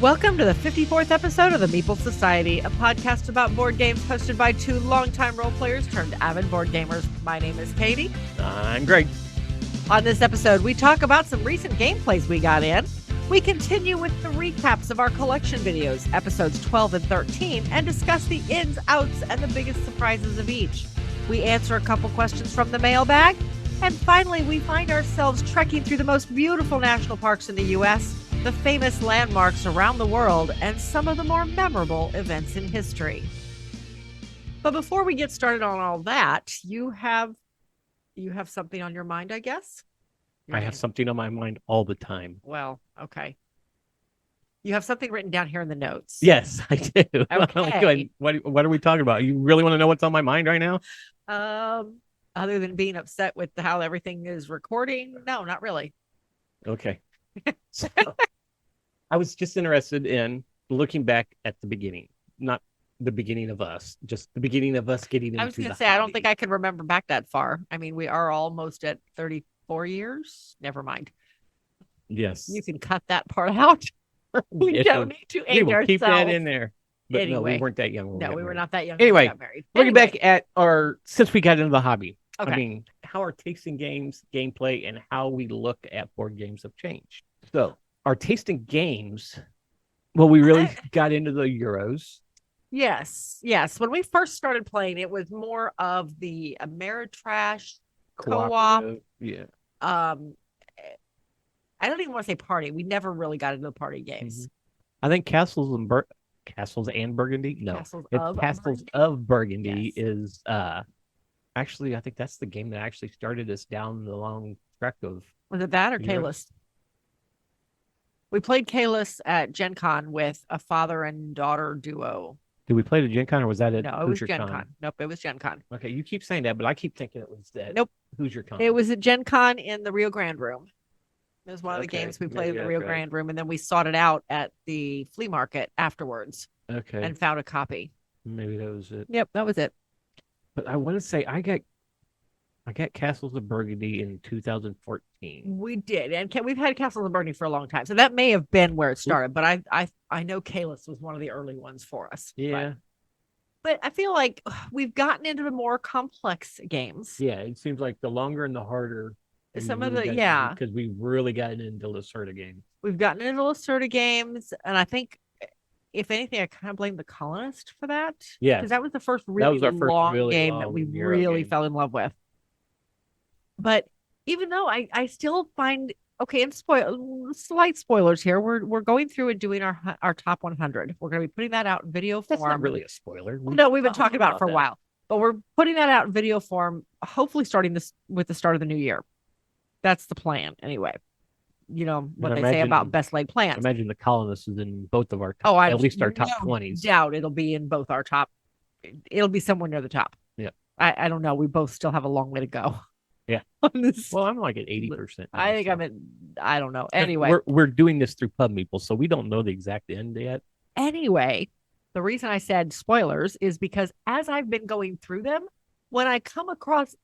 Welcome to the 54th episode of the Meeple Society, a podcast about board games hosted by two longtime role players turned avid board gamers. My name is Katie. I'm Greg. On this episode, we talk about some recent gameplays we got in. We continue with the recaps of our collection videos, episodes 12 and 13, and discuss the ins, outs, and the biggest surprises of each. We answer a couple questions from the mailbag. And finally, we find ourselves trekking through the most beautiful national parks in the U.S., the famous landmarks around the world, and some of the more memorable events in history. But before we get started on all that, you have something on your mind, I guess? I have something on my mind all the time. Well, okay. You have something written down here in the notes. Yes, I do. Okay. What are we talking about? You really want to know what's on my mind right now? Other than being upset with how everything is recording, no, not really. Okay. So, I was just interested in looking back at the beginning, not the beginning of us, just the beginning of us getting into I was going the to say, I don't hobby. think I can remember back that far. I mean, we are almost at 34 years. Never mind. Yes. You can cut that part out. We Yeah, don't need to we age will keep that ourselves. in there. But no, we Anyway. weren't that young. when we No, got we were married. not that young Anyway, when we got married. Looking back at since we got into the hobby, Okay. I mean, how our taste in games, gameplay, and how we look at board games have changed. So our taste in games, well, we really got into the Euros. Yes. When we first started playing, it was more of the Ameritrash co-op. Cooperative, yeah. I don't even want to say party. We never really got into the party games. I think Castles and Burgundy. No, Castles it's of Castles Burgundy? of Burgundy Yes. is actually I think that's the game that actually started us down the long trek of. Was it that or Yeah. Kalis? We played Kalis at Gen Con with a father and daughter duo. Did we play the Gen Con or was that at No, it was Hoosier Gen Con? Con. Nope, it was Gen Con. Okay, you keep saying that, but I keep thinking it was that. Nope. Hoosier Con. It was at Gen Con in the Rio Grande room. It was one of the Okay, games we maybe played in the that's Rio right. Grande room, and then we sought it out at the flea market afterwards Okay, and found a copy. maybe that was it. Yep, that was it. But I want to say I got Castles of Burgundy in 2014. We did, and we've had Castles of Burgundy for a long time, so that may have been where it started. But I know Kalis was one of the early ones for us. Yeah, but I feel like we've gotten into the more complex games. yeah. It seems like the longer and the harder. Some of the yeah, because we've really gotten into Lacerda games. we've gotten into Lacerda games, and I think if anything, I kind of blame the Colonist for that. Yeah, because that was the first really was our first long really game long that we Euro really game. fell in love with. But even though I still find and slight spoilers here. We're going through and doing our top 100. We're going to be putting that out in video That's form. not really a spoiler. No, we've been talking about it for a that. while, but we're putting that out in video form. Hopefully, starting this with the start of the new year. That's the plan, anyway. You know what they say about best laid plans. Imagine the Colonist is in both of our top, at least our top 20s. Doubt it'll be in both our top. It'll be somewhere near the top. Yeah. I don't know. We both still have a long way to go. Yeah. On this. Well, I'm like at 80%. I think I'm at, I don't know. Anyway. We're doing this through Pub Meeple, so we don't know the exact end yet. Anyway, the reason I said spoilers is because as I've been going through them, when I come across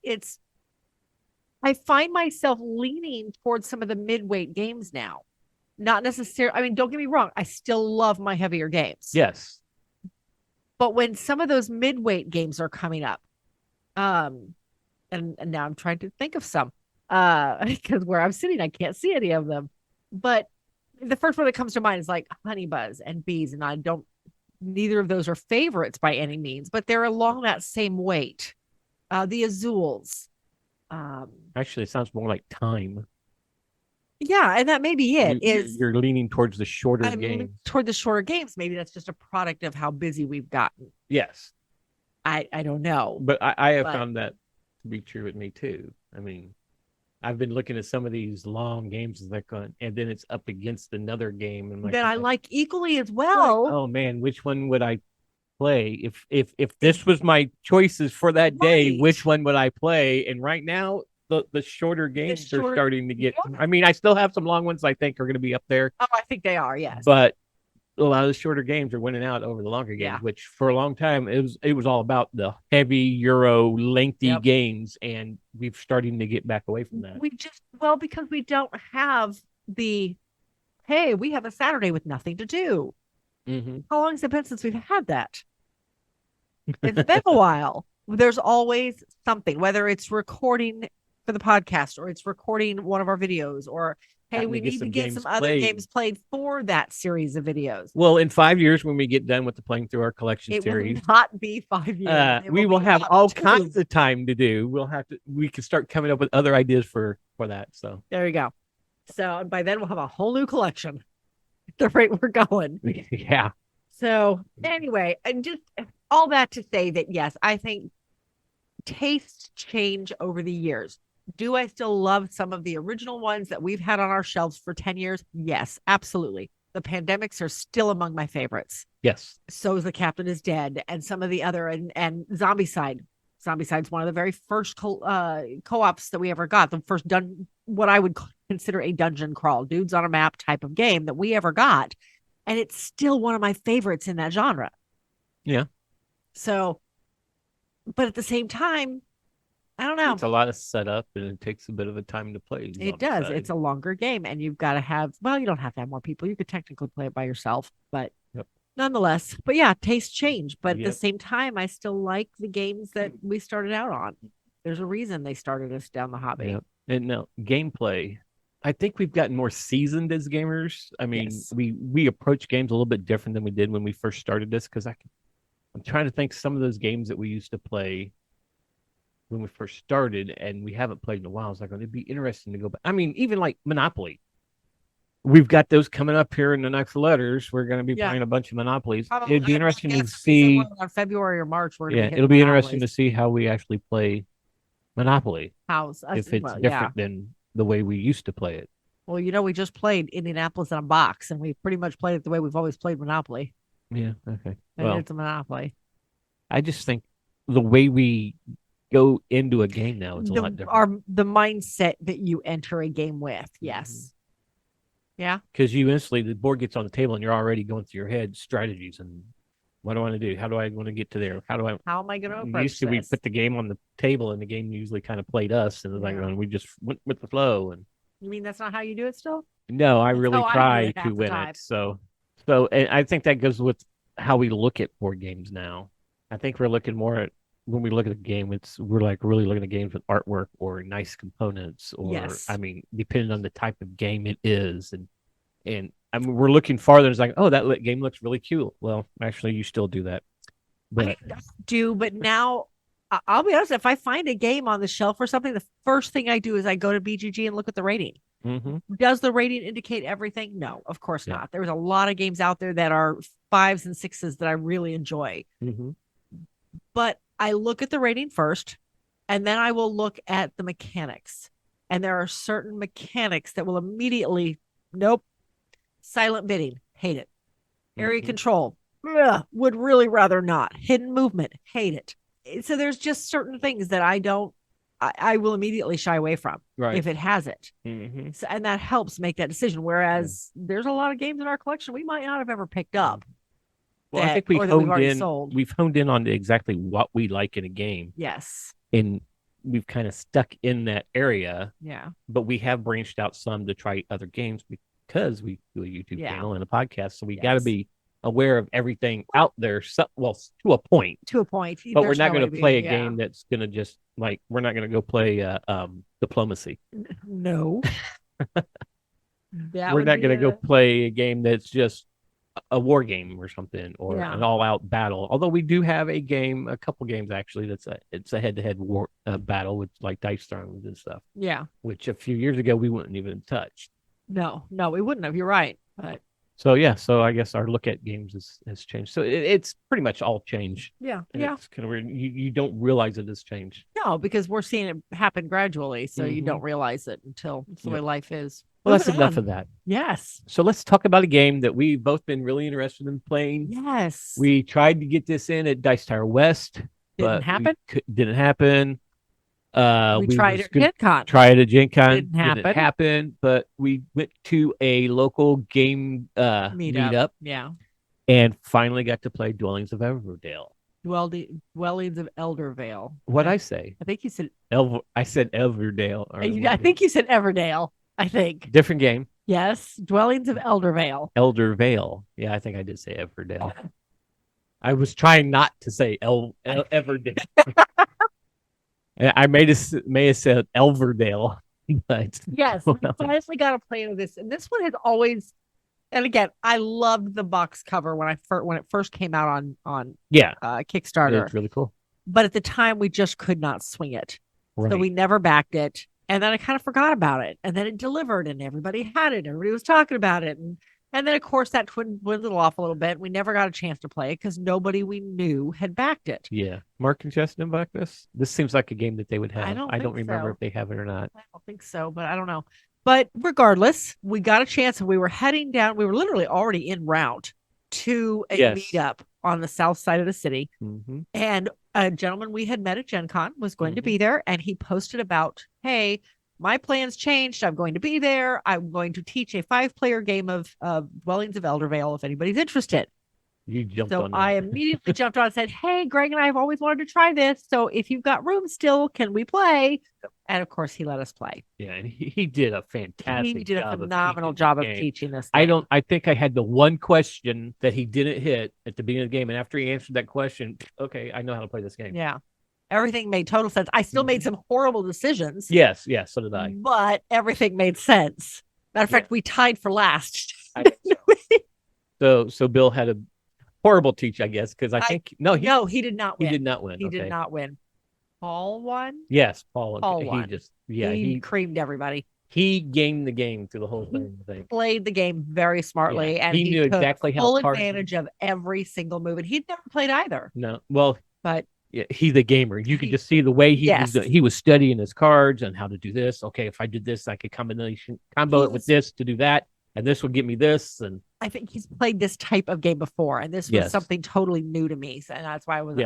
I find myself leaning towards some of the midweight games now. Not necessarily, I mean, don't get me wrong. I still love my heavier games. Yes. But when some of those midweight games are coming up, and now I'm trying to think of some, because where I'm sitting, I can't see any of them. But the first one that comes to mind is like Honey Buzz and Bees, and neither of those are favorites by any means, but they're along that same weight. The Azules. Actually, it sounds more like Time. Yeah, and that may be it. You're leaning towards the shorter I'm games. leaning toward the shorter games. Maybe that's just a product of how busy we've gotten. Yes. I don't know. But I have found that to be true with me too. I mean, I've been looking at some of these long games and then it's up against another game, and that I like equally as well. Oh man, which one would I play if this was my choices for that day? Right. Which one would I play? And right now, the shorter games are starting to get. Yeah. I mean, I still have some long ones I think are going to be up there. Oh, I think they are. Yes, but a lot of the shorter games are winning out over the longer games, Yeah. which for a long time it was all about the heavy Euro lengthy Yep. games, and we've starting to get back away from that. because we don't have the hey, we have a Saturday with nothing to do. Mm-hmm. How long has it been since we've had that? It's been a while. There's always something, whether it's recording for the podcast or it's recording one of our videos or, hey, we need to get some other games played for that series of videos. Well, in 5 years, when we get done with the playing through our collection series, will not be 5 years. We will have all kinds of time to do. We can start coming up with other ideas for that. So there you go. So by then we'll have a whole new collection at the rate we're going. Yeah. So anyway, and just all that to say that, yes, I think tastes change over the years. Do I still love some of the original ones that we've had on our shelves for 10 years? Yes, absolutely. The Pandemics are still among my favorites. Yes. So is The Captain is Dead and some of the other, and Zombicide. Zombicide's one of the very first co-ops that we ever got. The first what I would consider a dungeon crawl, dudes on a map type of game that we ever got. And it's still one of my favorites in that genre. Yeah. So, but at the same time, I don't know. It's a lot of setup and it takes a bit of a time to play. It does. It's a longer game and you've got to have, well, you don't have to have more people. You could technically play it by yourself, but nonetheless, but yeah, tastes change. But at the same time, I still like the games that we started out on. There's a reason they started us down the hobby. Yep. And now gameplay, I think we've gotten more seasoned as gamers. I mean, we approach games a little bit different than we did when we first started this, because I'm trying to think some of those games that we used to play when we first started and we haven't played in a while. It's like, it'd be interesting to go back. I mean, even like Monopoly. We've got those coming up here in the next letters. We're going to be playing a bunch of Monopolies. It'd be interesting to see. On February or March, we're it'll be interesting to see how we actually play Monopoly. If it's different than the way we used to play it. Well, we just played Indianapolis in a box, and we pretty much played it the way we've always played Monopoly. Yeah. Okay. And it's a Monopoly. I just think the way we go into a game now is a lot different. The mindset that you enter a game with, yes. Mm-hmm. Yeah. Because you instantly, the board gets on the table and you're already going through your head strategies and what do I want to do? How do I want to get to there? How am I going to approach this? We put the game on the table and the game usually kind of played us and we just went with the flow. And you mean that's not how you do it still? No, I really try to win it. So and I think that goes with how we look at board games now. I think we're looking more at, when we look at a game, we're like really looking at games with artwork or nice components, or I mean, depending on the type of game it is, and I mean, we're looking farther. It's like, oh, that game looks really cool. Well, actually, you still do that, but I do. But now, I'll be honest. If I find a game on the shelf or something, the first thing I do is I go to BGG and look at the rating. Mm-hmm. Does the rating indicate everything? No, of course not. There's a lot of games out there that are 5s and 6s that I really enjoy, but I look at the rating first, and then I will look at the mechanics. And there are certain mechanics that will immediately, nope. Silent bidding, hate it. Area control, would really rather not. Hidden movement, hate it. So there's just certain things that I will immediately shy away from if it has it. Mm-hmm. So, and that helps make that decision. Whereas there's a lot of games in our collection we might not have ever picked up. Well, I think we've honed in on exactly what we like in a game. Yes. And we've kind of stuck in that area. Yeah. But we have branched out some to try other games because we do a YouTube channel and a podcast. So we got to be aware of everything out there. So, well, to a point. But we're not going to play a game that's going to just like, we're not going to go play Diplomacy. No. We're not going to go play a game that's just a war game or something, or an all-out battle. Although we do have a couple games actually it's a head-to-head war battle with like dice thrones and stuff. Yeah, which a few years ago we wouldn't even touch. No, we wouldn't have. You're right. But so I guess our look at games has changed. So it's pretty much all changed. Yeah, It's kind of weird. You don't realize it has changed. No, because we're seeing it happen gradually, so you don't realize it until it's the way life is. Well, that's enough of that. Yes. So let's talk about a game that we've both been really interested in playing. Yes. We tried to get this in at Dice Tower West. Didn't happen. Didn't happen. We tried it at Gen Con. Tried it at Gen Con. Didn't happen. But we went to a local game meetup. Yeah. And finally got to play Dwellings of Eldervale. Dwellings of Eldervale. What'd I say? I think you said I said Elverdale. I think you said Everdale. I think. Different game. Yes, Dwellings of Eldervale. Eldervale. Yeah, I think I did say Everdale. I was trying not to say Everdale. I may have said Elverdale, but Yes, we finally got a play of this, and this one has always. And again, I loved the box cover when it first came out on yeah, Kickstarter. it's really cool. But at the time, we just could not swing it, Right. so we never backed it. And then I kind of forgot about it, and then it delivered, and everybody had it. Everybody was talking about it, and then of course that dwindled off a little bit. We never got a chance to play it because nobody we knew had backed it. Yeah, Mark and Jess didn't back this. This seems like a game that they would have. I don't remember so. if they have it or not. I don't think so, but I don't know. But regardless, we got a chance, and we were heading down. We were literally already en route to a meetup on the south side of the city. Mm-hmm. And a gentleman we had met at Gen Con was going to be there, and he posted about, hey, my plans changed. I'm going to be there. I'm going to teach a 5-player game of Dwellings of Eldervale if anybody's interested. You jumped on that. I immediately jumped on and said, hey, Greg and I have always wanted to try this. So if you've got room still, can we play? And of course, he let us play. Yeah, and he did a fantastic He did a phenomenal job of teaching this game. I think I had the one question that he didn't hit at the beginning of the game. And after he answered that question, okay, I know how to play this game. Yeah. Everything made total sense. I still made some horrible decisions. Yes, so did I. But everything made sense. Matter of fact, we tied for last. So Bill had a horrible teach, I guess, because I think he did not win. He did not win. He did not win. Paul won. Yes, Paul won. He creamed everybody. He gamed the game through the whole thing. I think. Played the game very smartly, and he knew exactly how full advantage of every single move. And he'd never played either. No, well, but he's a gamer. You could just see the way he was studying his cards and how to do this. Okay, if I did this, I could combo it with this to do that, and this would give me this. And I think he's played this type of game before, and this was something totally new to me, and that's why I was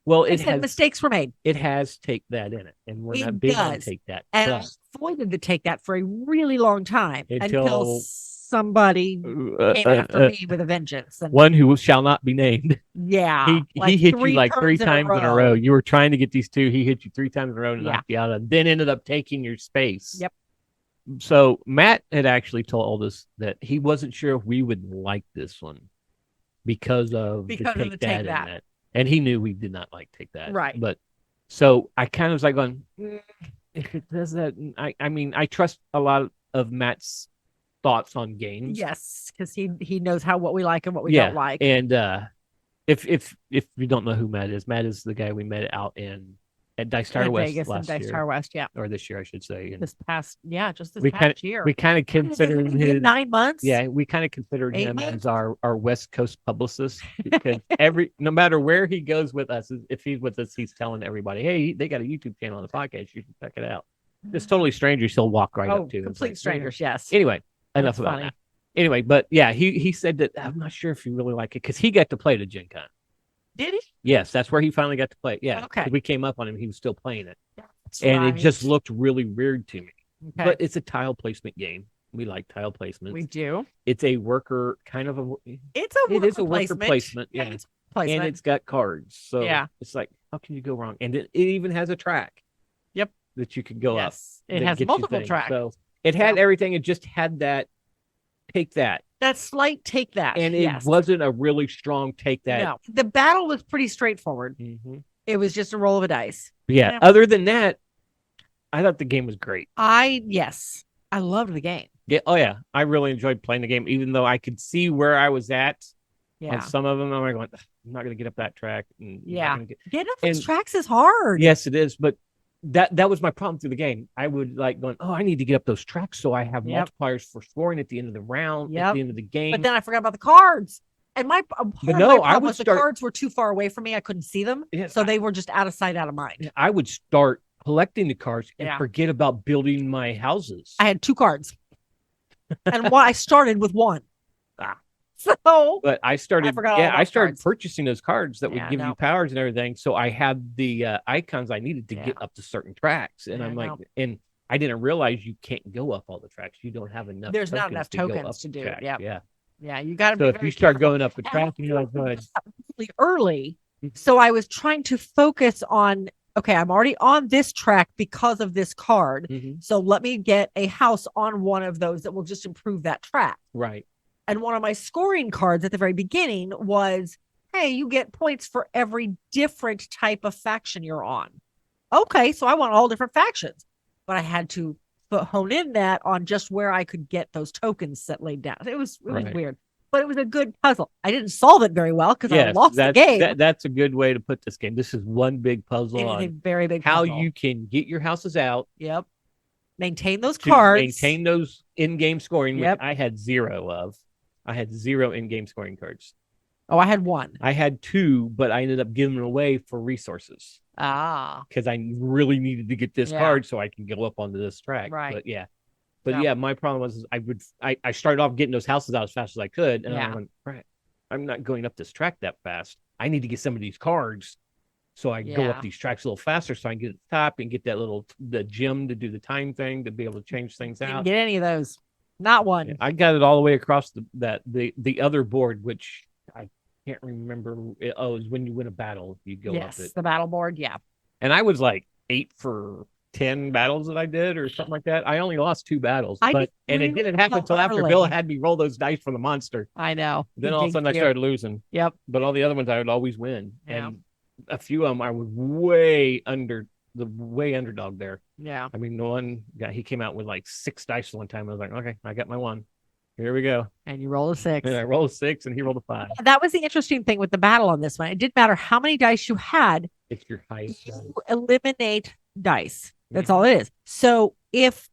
Well, mistakes were made. It has take that in it, and we're not big on take that. And I avoided to take that for a really long time until somebody came after me with a vengeance. And one who shall not be named. Yeah, he hit you like 3 times in a row. You were trying to get these two. He hit you 3 times in a row and knocked you out, and then ended up taking your space. Yep. So Matt had actually told us that he wasn't sure if we would like this one because of the take that in it. And he knew we did not like take that. Right. But so I kind of was like going, if it does that, I mean, I trust a lot of Matt's thoughts on games. Yes, because he knows what we like and what we don't like. And if you don't know who Matt is the guy we met out at Dice Tower West Vegas last Dice year. Tower West, or this year, I should say. And this past year. We kind of considered him 9 months. Yeah, we kind of considered him as our West Coast publicist because no matter where he goes with us, if he's with us, he's telling everybody, "Hey, they got a YouTube channel on the podcast. You should check it out." It's totally strangers. He'll walk right up to. Complete strangers. Yes. Anyway, enough about that. Anyway, but yeah, he said that I'm not sure if you really like it because he got to play it at Gen Con. Did he? Yes, that's where he finally got to play it. Yeah. Okay. We came up on him. He was still playing it. It just looked really weird to me. Okay. But it's a tile placement game. We like tile placements. We do. It's a worker kind of it is a worker placement. Yeah. It's placement. And it's got cards. So it's like, how can you go wrong? And it even has a track. Yep. That you can go up. It has multiple tracks. So it had everything. It just had that take that. That slight take that. And it wasn't a really strong take that. No. The battle was pretty straightforward. Mm-hmm. It was just a roll of a dice. Yeah. Other than that, I thought the game was great. I loved the game. Yeah. Oh, yeah. I really enjoyed playing the game, even though I could see where I was at. Yeah. On some of them, I'm going, I'm not going to get up that track. Getting up those tracks is hard. Yes, it is. But that was my problem through the game. I would like going, I need to get up those tracks so I have multipliers for scoring at the end of the round, at the end of the game. But then I forgot about the cards. And my problem was the cards were too far away from me. I couldn't see them. So they were just out of sight, out of mind. I would start collecting the cards and forget about building my houses. I had 2 cards. And I started with 1. So, but I started purchasing those cards that would give you powers and everything. So I had the icons I needed to get up to certain tracks, and I'm like, and I didn't realize you can't go up all the tracks. You don't have enough. There's not enough tokens to do it. Yeah. You got to. So if you start going up the track, and you're like, really early. So I was trying to focus on, okay, I'm already on this track because of this card. Mhm. So let me get a house on one of those that will just improve that track. Right. And one of my scoring cards at the very beginning was, hey, you get points for every different type of faction you're on. Okay, so I want all different factions, but I had to hone in that on just where I could get those tokens set laid down. It was Right. weird, but it was a good puzzle. I didn't solve it very well because I lost the game. That's a good way to put this game. This is one big puzzle It is on a very big how puzzle. you can get your houses out. Yep. Maintain those to cards. Maintain those in-game scoring, Yep. which I had 0 of. I had 0 in-game scoring cards. Oh, I had 1. I had 2, but I ended up giving them away for resources. Because I really needed to get this card so I can go up onto this track. Right. But yeah, my problem was I started off getting those houses out as fast as I could, and I went, right, I'm not going up this track that fast. I need to get some of these cards so I can go up these tracks a little faster, so I can get to the top and get the gem to do the time thing to be able to change things out. Didn't get any of those. Not one. I got it all the way across the other board, which I can't remember. Oh, it's when you win a battle, you go up it. The battle board, And I was like 8 for 10 battles that I did or something like that. I only lost 2 battles, and it didn't happen until after Bill had me roll those dice for the monster. I know. Then all of a sudden I started losing. Yep. But all the other ones I would always win. Yeah. And a few of them I was way underdog there. Yeah. I mean, the one guy, he came out with like 6 dice one time. I was like, okay, I got my one. Here we go. And you roll a 6. And I rolled a 6 and he rolled a 5. That was the interesting thing with the battle on this one. It didn't matter how many dice you had. It's your highest dice. You eliminate dice. That's all it is. So if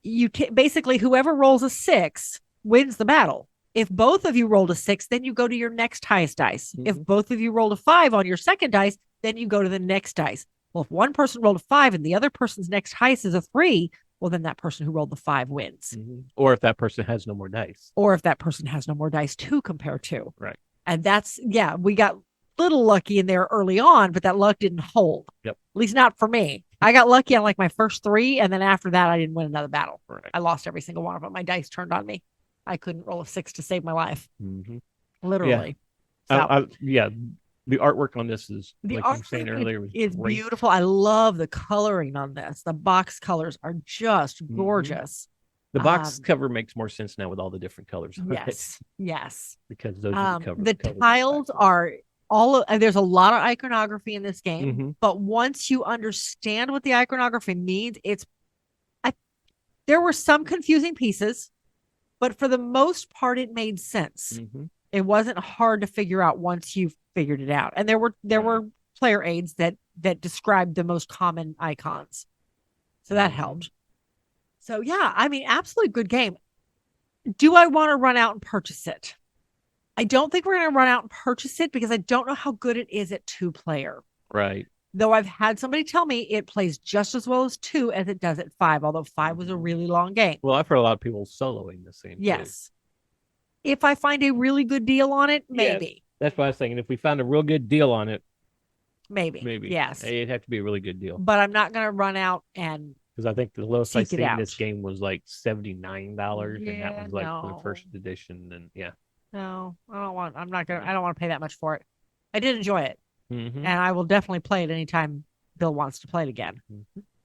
you basically whoever rolls a 6 wins the battle. If both of you rolled a 6, then you go to your next highest dice. Mm-hmm. If both of you rolled a 5 on your second dice, then you go to the next dice. Well, if one person rolled a 5 and the other person's next highest is a 3, well, then that person who rolled the 5 wins. Mm-hmm. Or if that person has no more dice. Or if that person has no more dice to compare to. Right. And that's, we got a little lucky in there early on, but that luck didn't hold. Yep. At least not for me. I got lucky on like my first 3, and then after that, I didn't win another battle. Right. I lost every single one of them. My dice turned on me. I couldn't roll a 6 to save my life. Mm-hmm. Literally. Yeah. The artwork on this is, like you were saying earlier, is beautiful. I love the coloring on this. The box colors are just gorgeous. The box cover makes more sense now with all the different colors. Yes. Because those are the covers. The tiles are there's a lot of iconography in this game, but once you understand what the iconography means, there were some confusing pieces, but for the most part, it made sense. It wasn't hard to figure out once you figured it out. And there were player aids that described the most common icons. So that helped. So yeah, I mean, absolutely good game. Do I want to run out and purchase it? I don't think we're going to run out and purchase it because I don't know how good it is at 2-player. Right. Though I've had somebody tell me it plays just as well as 2 as it does at 5, although 5 was a really long game. Well, I've heard a lot of people soloing the same. Yes. If I find a really good deal on it, maybe. Yes. That's what I was thinking. If we found a real good deal on it, maybe. Yes. It'd have to be a really good deal. But I'm not going to run out and because I think the lowest I seen in this game was like $79, and that was like for the first edition. And no, I don't want to pay that much for it. I did enjoy it, and I will definitely play it anytime Bill wants to play it again.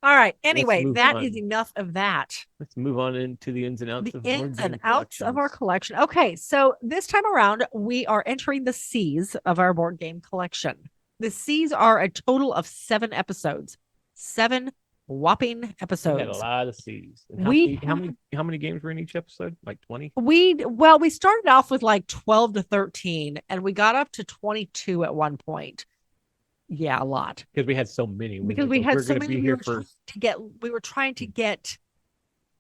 All right. Anyway, that is enough of that. Let's move on into the ins and outs of our collection. Okay, so this time around, we are entering the C's of our board game collection. The C's are a total of 7 episodes. 7 whopping episodes. We had a lot of C's. How many games were in each episode? Like 20? We started off with like 12 to 13, and we got up to 22 at one point. Yeah, a lot. Because we had so many. We had so many. We were trying to get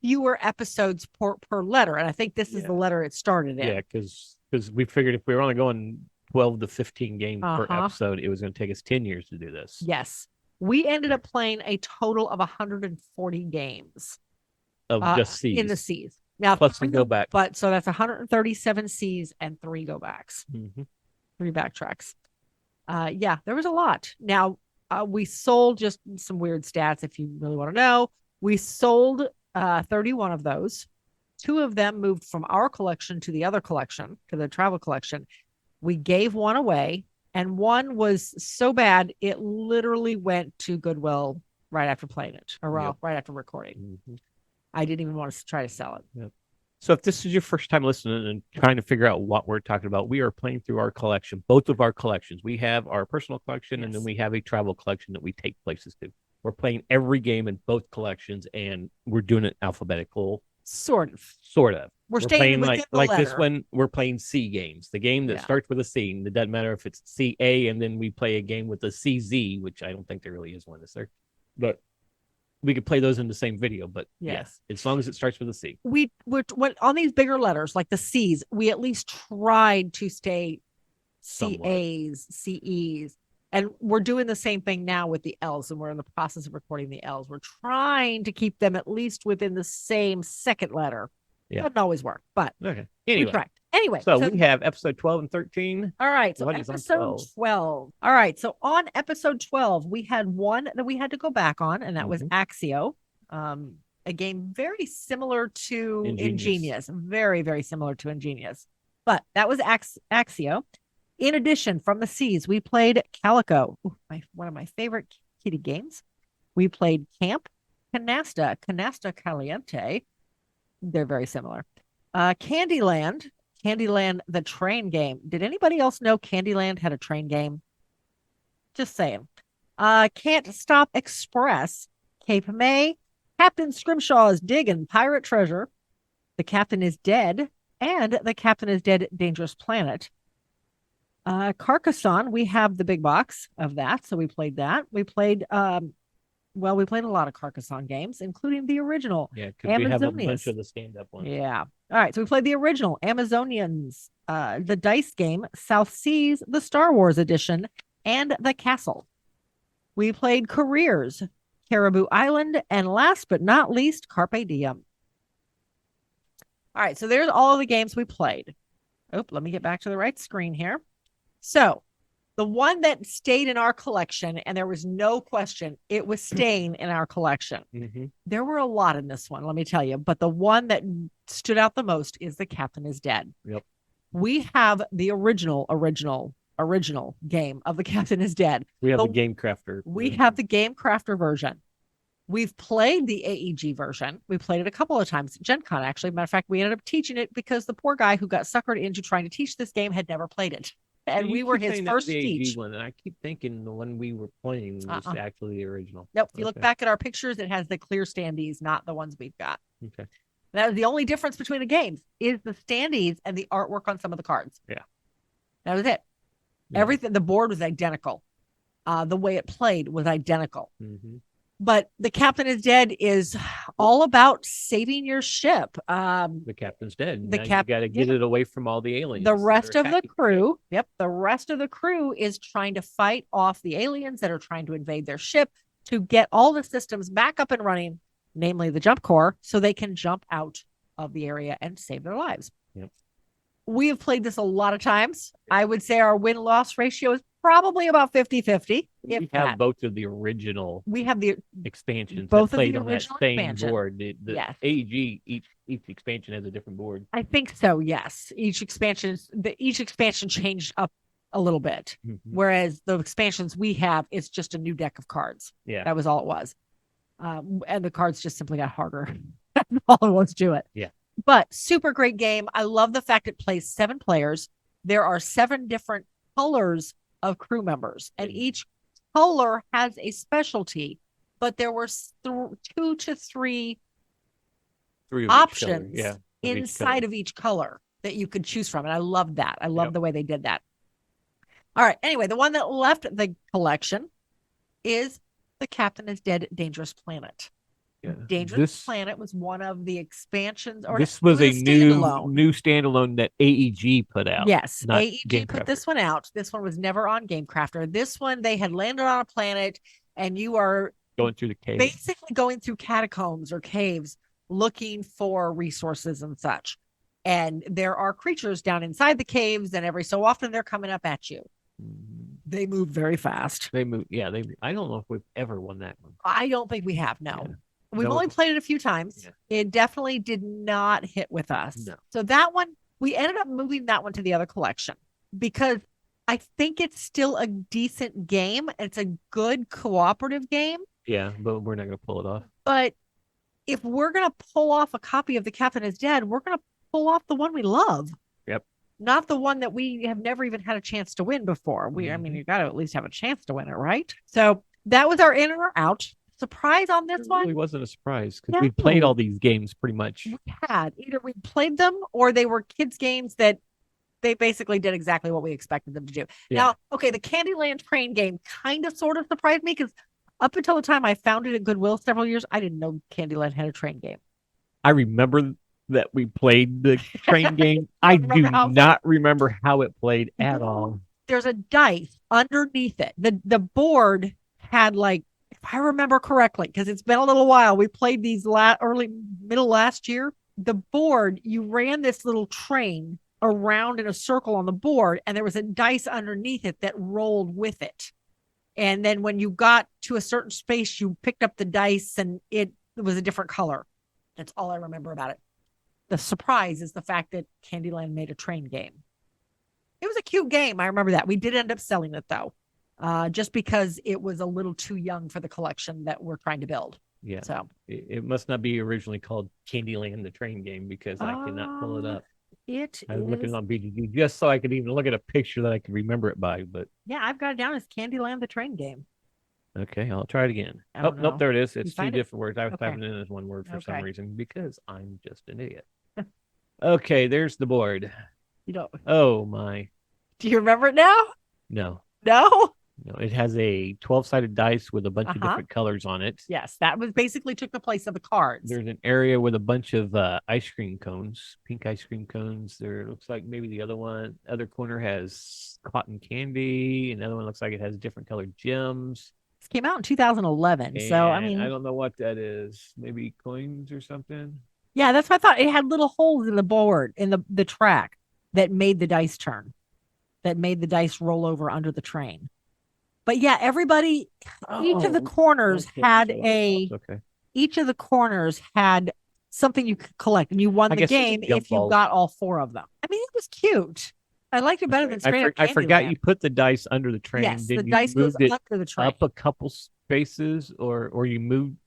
fewer episodes per letter, and I think this is the letter it started in. Yeah, because we figured if we were only going 12 to 15 games per episode, it was going to take us 10 years to do this. Yes. We ended up playing a total of 140 games. Of just C's. In the C's. Now, plus the go back. But so that's 137 C's and 3 go backs. 3 backtracks. There was a lot. Now, we sold just some weird stats if you really want to know. We sold 31 of those. 2 of them moved from our collection to the other collection, to the travel collection. We gave one away. And one was so bad, it literally went to Goodwill right after playing it, or right after recording. Mm-hmm. I didn't even want to try to sell it. Yep. So if this is your first time listening and trying to figure out what we're talking about, we are playing through our collection, both of our collections. We have our personal collection, and then we have a travel collection that we take places to. We're playing every game in both collections, and we're doing it alphabetical. Sort of. We're staying playing like this one. We're playing C games. The game that starts with a C. And it doesn't matter if it's CA, and then we play a game with a CZ, which I don't think there really is one this there. But we could play those in the same video. But yes, as long as it starts with a C. We're on these bigger letters like the C's. We at least tried to stay CAs, CEs. And we're doing the same thing now with the L's, and we're in the process of recording the L's. We're trying to keep them at least within the same second letter. Yeah. Doesn't always work, but okay. Anyway, so we have episode 12 and 13. All right. So episode 12. All right. So on episode 12, we had one that we had to go back on, and that was Axio. A game very similar to Ingenious. Very, very similar to Ingenious. But that was Axio. In addition, from the C's, we played Calico, one of my favorite kitty games. We played Camp, Canasta Caliente. They're very similar. Candyland, the train game. Did anybody else know Candyland had a train game? Just saying. Can't Stop Express, Cape May, Captain Scrimshaw's Diggin' Pirate Treasure, The Captain is Dead, and The Captain is Dead Dangerous Planet. Carcassonne, we have the big box of that, so we played that. We played we played a lot of Carcassonne games, including the original. Yeah, because we have a bunch of the stand-up ones. Yeah. All right, so we played the original Amazonians, the dice game, South Seas, the Star Wars edition, and the Castle. We played Careers, Caribou Island, and last but not least, Carpe Diem. All right, so there's all of the games we played. Oh, let me get back to the right screen here. So the one that stayed in our collection, and there was no question, it was staying in our collection. Mm-hmm. There were a lot in this one, let me tell you, but the one that stood out the most is The Captain is Dead. Yep. We have the original game of The Captain is Dead. We have the Game Crafter. We have the Game Crafter version. We've played the AEG version. We played it a couple of times at Gen Con, actually. Matter of fact, we ended up teaching it because the poor guy who got suckered into trying to teach this game had never played it. And we were his first teach. One, and I keep thinking the one we were playing was actually the original. Nope. If you look back at our pictures, it has the clear standees, not the ones we've got. Okay. That was the only difference between the games is the standees and the artwork on some of the cards. Yeah. That was it. Yeah. Everything, the board was identical. The way it played was identical. Mm-hmm. But The Captain is Dead is all about saving your ship. The captain's dead. You got to get it away from all the aliens. The rest of the crew, the rest of the crew is trying to fight off the aliens that are trying to invade their ship to get all the systems back up and running, namely the jump core, so they can jump out of the area and save their lives. Yep. We have played this a lot of times. I would say our win-loss ratio is probably about 50-50. We have both of the original. We have the expansions both that played of the on that same expansion. board. The AEG, each expansion has a different board. I think so. Yes, each expansion changed up a little bit, whereas the expansions we have, it's just a new deck of cards. Yeah, that was all it was, and the cards just simply got harder. That's all it was to it. Yeah, but super great game. I love the fact it plays 7 players. There are 7 different colors of crew members, and each color has a specialty, but there were 2 to 3 options inside of each color that you could choose from, and I love that. I love the way they did that. All right, anyway, the one that left the collection is The Captain is Dead Dangerous Planet. Yeah. Dangerous Planet was one of the expansions. Or this was a new standalone that AEG put out. Yes, AEG put this one out. This one was never on Game Crafter. This one, they had landed on a planet, and you are going through the caves. Basically going through catacombs or caves looking for resources and such. And there are creatures down inside the caves, and every so often they're coming up at you. They move very fast. They move. Yeah, I don't know if we've ever won that one. I don't think we have, no. Yeah. We've only played it a few times. Yeah. It definitely did not hit with us. No. So that one, we ended up moving that one to the other collection because I think it's still a decent game. It's a good cooperative game. Yeah, but we're not going to pull it off. But if we're going to pull off a copy of The Captain is Dead, we're going to pull off the one we love. Yep. Not the one that we have never even had a chance to win before. I mean, you got to at least have a chance to win it, right? So that was our in or out. Surprise on this one? It really wasn't a surprise because we played all these games pretty much. We had. Either we played them or they were kids' games that they basically did exactly what we expected them to do. Yeah. Now, okay, the Candyland train game kind of sort of surprised me because up until the time I found it at Goodwill several years, I didn't know Candyland had a train game. I remember that we played the train game. I do not remember how it played at all. There's a dice underneath it. The board had like, if I remember correctly, because it's been a little while, we played these middle last year. The board, you ran this little train around in a circle on the board, and there was a dice underneath it that rolled with it. And then when you got to a certain space, you picked up the dice and it was a different color. That's all I remember about it. The surprise is the fact that Candyland made a train game. It was a cute game. I remember that. We did end up selling it, though, just because it was a little too young for the collection that we're trying to build. Yeah. So it must not be originally called Candyland, the train game, because I cannot pull it up. I was looking on BGG just so I could even look at a picture that I could remember it by. But yeah, I've got it down as Candyland, the train game. Okay, I'll try it again. Oh, nope, there it is. It's two different words. I was typing it in as one word for some reason because I'm just an idiot. Okay, there's the board. You don't. Oh my. Do you remember it now? No. No? No, it has a 12-sided dice with a bunch of different colors on it. Yes, that was basically took the place of the cards. There's an area with a bunch of ice cream cones, pink ice cream cones. There looks like maybe the other corner has cotton candy. Another one looks like it has different colored gems. This came out in 2011, and so I mean, I don't know what that is. Maybe coins or something. Yeah, that's what I thought. It had little holes in the board in the track that made the dice turn, that made the dice roll over under the train. But yeah, everybody, each of the corners had each of the corners had something you could collect, and you won the game if you got all four of them. I mean, it was cute. I liked it better than straight up Candyland. I forgot you put the dice under the train. Yes, Did the you dice move goes it under the train. up a couple spaces, or you moved?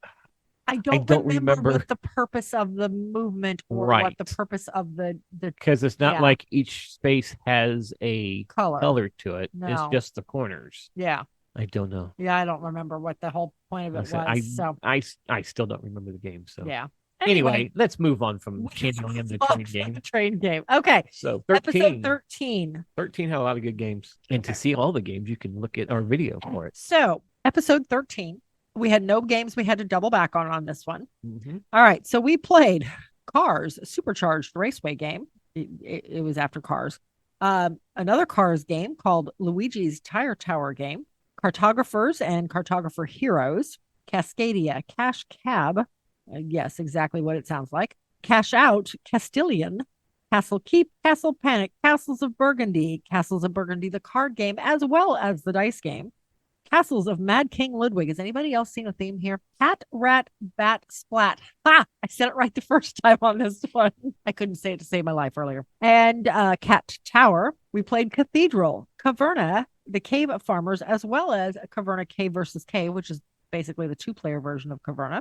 I don't remember what the purpose of the movement or what the purpose of the because it's not like each space has a color to it. No. It's just the corners. Yeah. I don't know. Yeah, I don't remember what the whole point of it was. I still don't remember the game. So yeah. Anyway, let's move on from Candyland the train game. The train game. Okay. So 13. Episode 13. 13 had a lot of good games. And to see all the games, you can look at our video for it. So episode 13. We had no games we had to double back on this one. Mm-hmm. All right. So we played Cars, a supercharged raceway game. It was after Cars. Another Cars game called Luigi's Tire Tower game. Cartographers and Cartographer Heroes. Cascadia, Cash Cab. Yes, exactly what it sounds like. Cash Out, Castilian. Castle Keep, Castle Panic, Castles of Burgundy, the card game, as well as the dice game. Castles of Mad King Ludwig. Has anybody else seen a theme here? Cat, Rat, Bat, Splat. Ha! I said it right the first time on this one. I couldn't say it to save my life earlier. And Cat Tower. We played Cathedral, Caverna, the Cave Farmers, as well as Caverna Cave versus Cave, which is basically the two-player version of Caverna.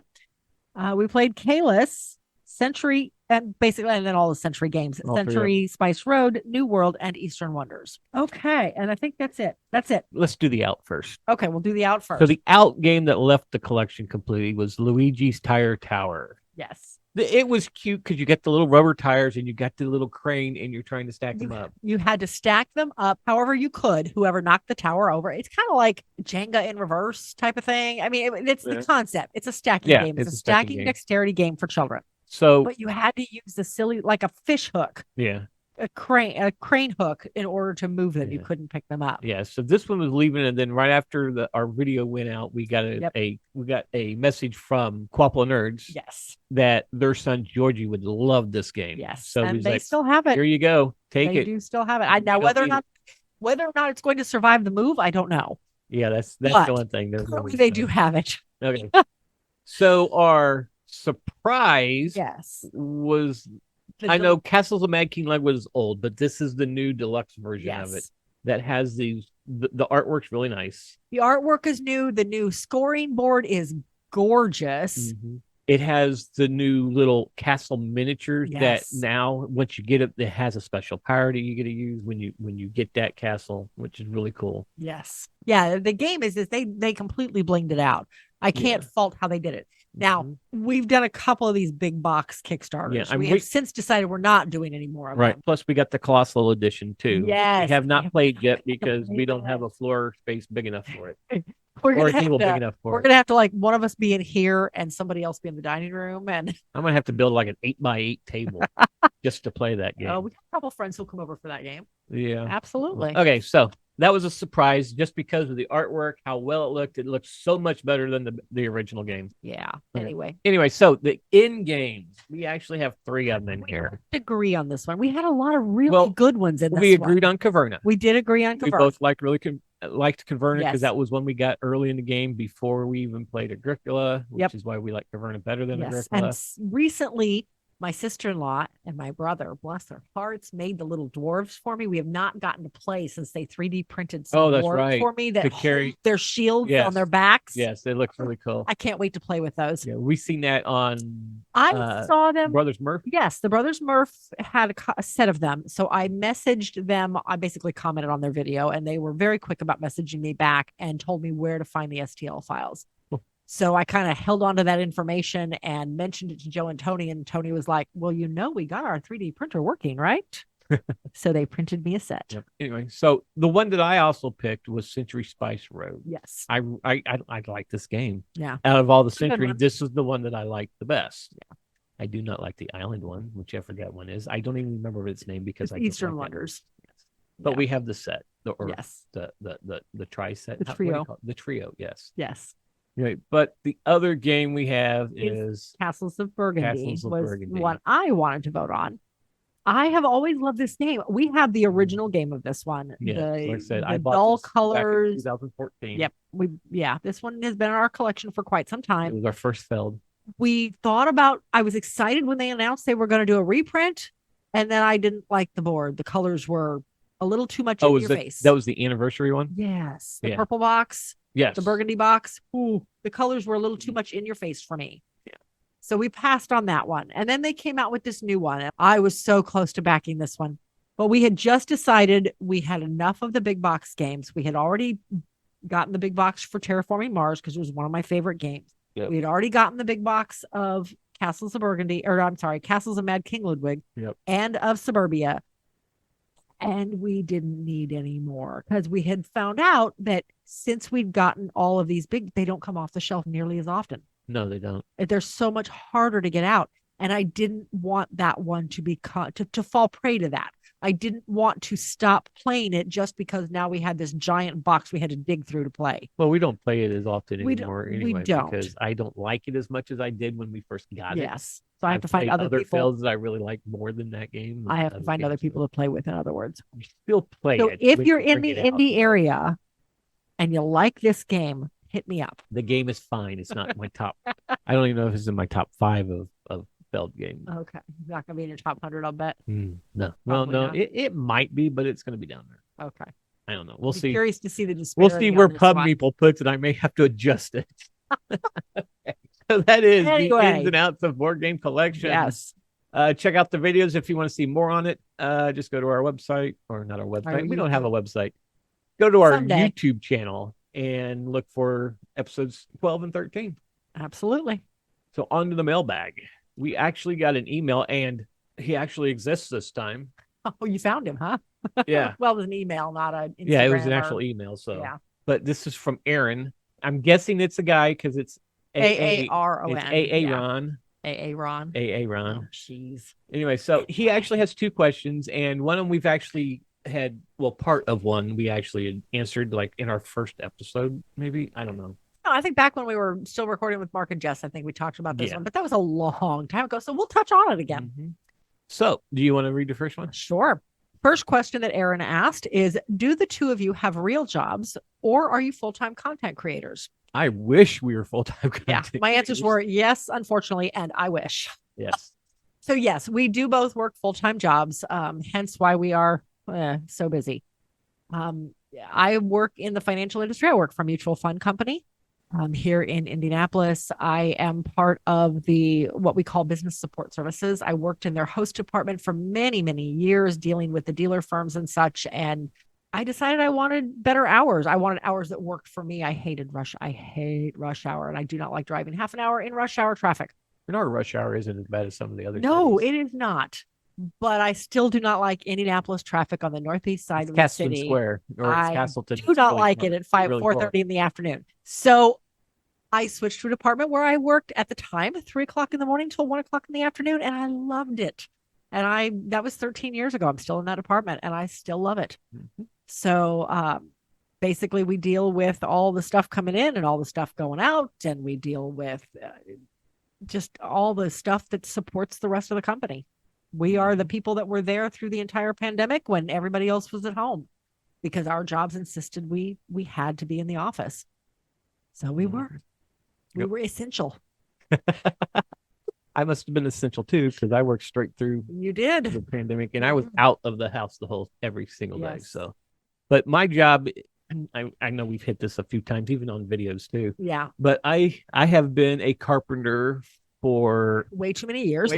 We played Kalis, Century, and then all the Century games. Century, Spice Road, New World, and Eastern Wonders. Okay, and I think that's it. Let's do the out first. Okay, we'll do the out first. So the out game that left the collection completely was Luigi's Tire Tower. Yes. It was cute because you get the little rubber tires and you got the little crane and you're trying to stack them up. You had to stack them up however you could, whoever knocked the tower over. It's kind of like Jenga in reverse type of thing. I mean, it's the concept. It's a stacking game. It's a stacking dexterity game for children. But you had to use the silly, like a fish hook. Yeah. A crane hook in order to move them. You couldn't pick them up. Yeah. So this one was leaving, and then right after our video went out, we got a message from Quapla Nerds. Yes. That their son Georgie would love this game. Yes. So and they still have it. Here you go. Take it. They do still have it. Now whether or not it's going to survive the move, I don't know. Yeah, that's the one thing. They do have it. Okay. So our surprise was I know Castles of Mad King Ludwig was old, but this is the new deluxe version of it. that has the artwork's really nice. The artwork is new. The new scoring board is gorgeous. Mm-hmm. It has the new little castle miniatures that now, once you get it has a special power that you get to use when you get that castle, which is really cool. Yes. Yeah, the game is they completely blinged it out. I can't fault how they did it. Now, we've done a couple of these big box Kickstarters. Yeah, we have since decided we're not doing any more of them. Plus, we got the Colossal Edition, too. Yes. We have not played yet because we don't have a floor space big enough for it. We're gonna have to, like, one of us be in here and somebody else be in the dining room. And I'm going to have to build like an 8x8 table just to play that game. We have a couple friends who'll come over for that game. Yeah. Absolutely. Okay, so that was a surprise just because of the artwork, how well it looked. It looked so much better than the original game. Yeah. Okay. Anyway, so the in-games, we actually have 3 of them in here. We agree on this one. We had a lot of really good ones in this one. We agreed on Caverna. We did agree on Caverna. We both liked Caverna because that was one we got early in the game before we even played Agricola, which is why we like Caverna better than Agricola. And recently, my sister-in-law and my brother, bless their hearts, made the little dwarves for me. We have not gotten to play since they 3D printed some dwarves for me that carry their shields on their backs. Yes, they look really cool. I can't wait to play with those. Yeah, we seen that on I saw them. Brothers Murph? Yes, the Brothers Murph had a set of them. So I messaged them. I basically commented on their video, and they were very quick about messaging me back and told me where to find the STL files. So I kind of held on to that information and mentioned it to Joe and Tony was like, well, we got our 3D printer working, right? So they printed me a set. Yep. Anyway, so the one that I also picked was Century Spice Road. Yes. I like this game. Yeah. Out of all the Century, this is the one that I liked the best. Yeah. I do not like the island one, whichever that one is. I don't even remember its name because it's Eastern Wonders. Yes. But we have the set, the tri set. The trio. The trio, yes. Yes. Right, but the other game we have is Castles of Burgundy. One I wanted to vote on. I have always loved this game. We have the original game of this one. Yeah, like I said, I bought dull this colors. Back in 2014. Yep, this one has been in our collection for quite some time. It was our first Feld. We thought I was excited when they announced they were going to do a reprint, and then I didn't like the board. The colors were a little too much in your face. That was the anniversary one? Yes. The purple box. Yes. The burgundy box. Ooh, the colors were a little too much in your face for me. Yeah. So we passed on that one. And then they came out with this new one. I was so close to backing this one. But we had just decided we had enough of the big box games. We had already gotten the big box for Terraforming Mars because it was one of my favorite games. Yep. We had already gotten the big box of Castles of Burgundy, Castles of Mad King Ludwig and of Suburbia. And we didn't need any more because we had found out that since we'd gotten all of these they don't come off the shelf nearly as often. No, they don't. They're so much harder to get out. And I didn't want that one to be to fall prey to that. I didn't want to stop playing it just because now we had this giant box we had to dig through to play. Well, we don't play it as often anymore anyway. We don't. Because I don't like it as much as I did when we first got it. Yes. So I have to find other people. Felds that I really like more than that game. I have to find other people to play with, in other words. We still play it. So if you're in the indie area and you like this game, hit me up. The game is fine. It's not my top. I don't even know if it's in my top 5 of Feld games. Okay. It's not going to be in your top 100, I'll bet. No. Well, no, it might be, but it's going to be down there. Okay. I don't know. We'll see. Curious to see the disparity. We'll see where Pub Meeple puts it. I may have to adjust it. Okay. So that is the ins and outs of Board Game Collection. Yes. Check out the videos if you want to see more on it. Just go to our website, or not our website. We don't have a website. Go to our YouTube channel and look for episodes 12 and 13. Absolutely. So on to the mailbag. We actually got an email, and he actually exists this time. Oh, you found him, huh? Yeah. Well, it was an email, not an Instagram. Yeah, it was an actual email. So, but this is from Aaron. I'm guessing it's a guy because it's AARON. It's Aaron. Aaron. Aaron. Oh, jeez. Anyway, so he actually has 2 questions, and one of them we've actually had. Well, part of one we actually had answered like in our first episode, maybe. I don't know. No, I think back when we were still recording with Mark and Jess, I think we talked about this one, but that was a long time ago. So we'll touch on it again. Mm-hmm. So do you want to read the first one? Sure. First question that Aaron asked is, do the 2 of you have real jobs, or are you full-time content creators? I wish we were full-time content creators. My answers were yes, unfortunately, and I wish. Yes. So yes, we do both work full-time jobs, hence why we are so busy. I work in the financial industry. I work for a mutual fund company here in Indianapolis. I am part of what we call business support services. I worked in their host department for many, many years, dealing with the dealer firms and such. And I decided I wanted better hours. I wanted hours that worked for me. I hate rush hour, and I do not like driving half an hour in rush hour traffic. And our rush hour isn't as bad as some of the other No, cities. it is not. But I still do not like Indianapolis traffic on the northeast side of the Castleton city. Square, or it's I Castleton. do not like it at 4:30 in the afternoon. So I switched to a department where I worked at the time 3 o'clock in the morning till 1 o'clock in the afternoon, and I loved it. And that was 13 years ago. I'm still in that department, and I still love it. Mm-hmm. So basically, we deal with all the stuff coming in and all the stuff going out, and we deal with just all the stuff that supports the rest of the company. We are the people that were there through the entire pandemic when everybody else was at home, because our jobs insisted we had to be in the office. So we were. We were essential. I must have been essential too, because I worked straight through You did the pandemic, and I was out of the house every single day. Yes. So, but my job, I know we've hit this a few times, even on videos too. Yeah. But I have been a carpenter for way too many years.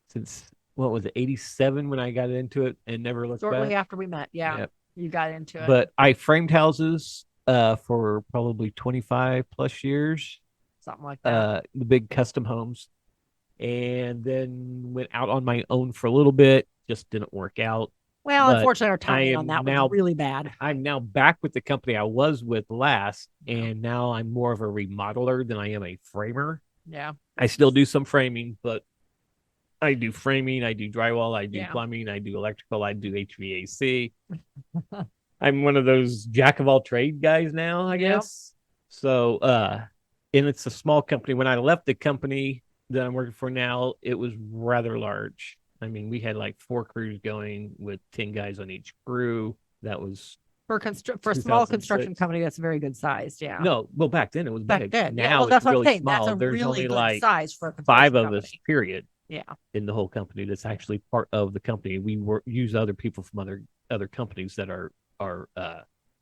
Since what was it, 87 when I got into it and never looked back. Shortly after we met. Yeah. Yep. You got into it. But I framed houses for probably 25 plus years. Something like that. The big custom homes. And then went out on my own for a little bit. Just didn't work out. Well, But unfortunately, our timing on that was really bad. I'm now back with the company I was with last, and now I'm more of a remodeler than I am a framer. Yeah. I still do some framing, but I do framing, I do drywall, I do plumbing, I do electrical, I do HVAC. I'm one of those jack of all trade guys now, I guess. So, and it's a small company. When I left the company that I'm working for now, it was rather large. I mean, we had like 4 crews going with 10 guys on each crew. That was for a small construction company. That's very good sized. Yeah. No, well, back then it was back big. then. Now that's it's what I'm really saying. small. That's a There's really only good like size for a 5 of company. us, period. Yeah. In the whole company that's actually part of the company. We use other people from other companies that are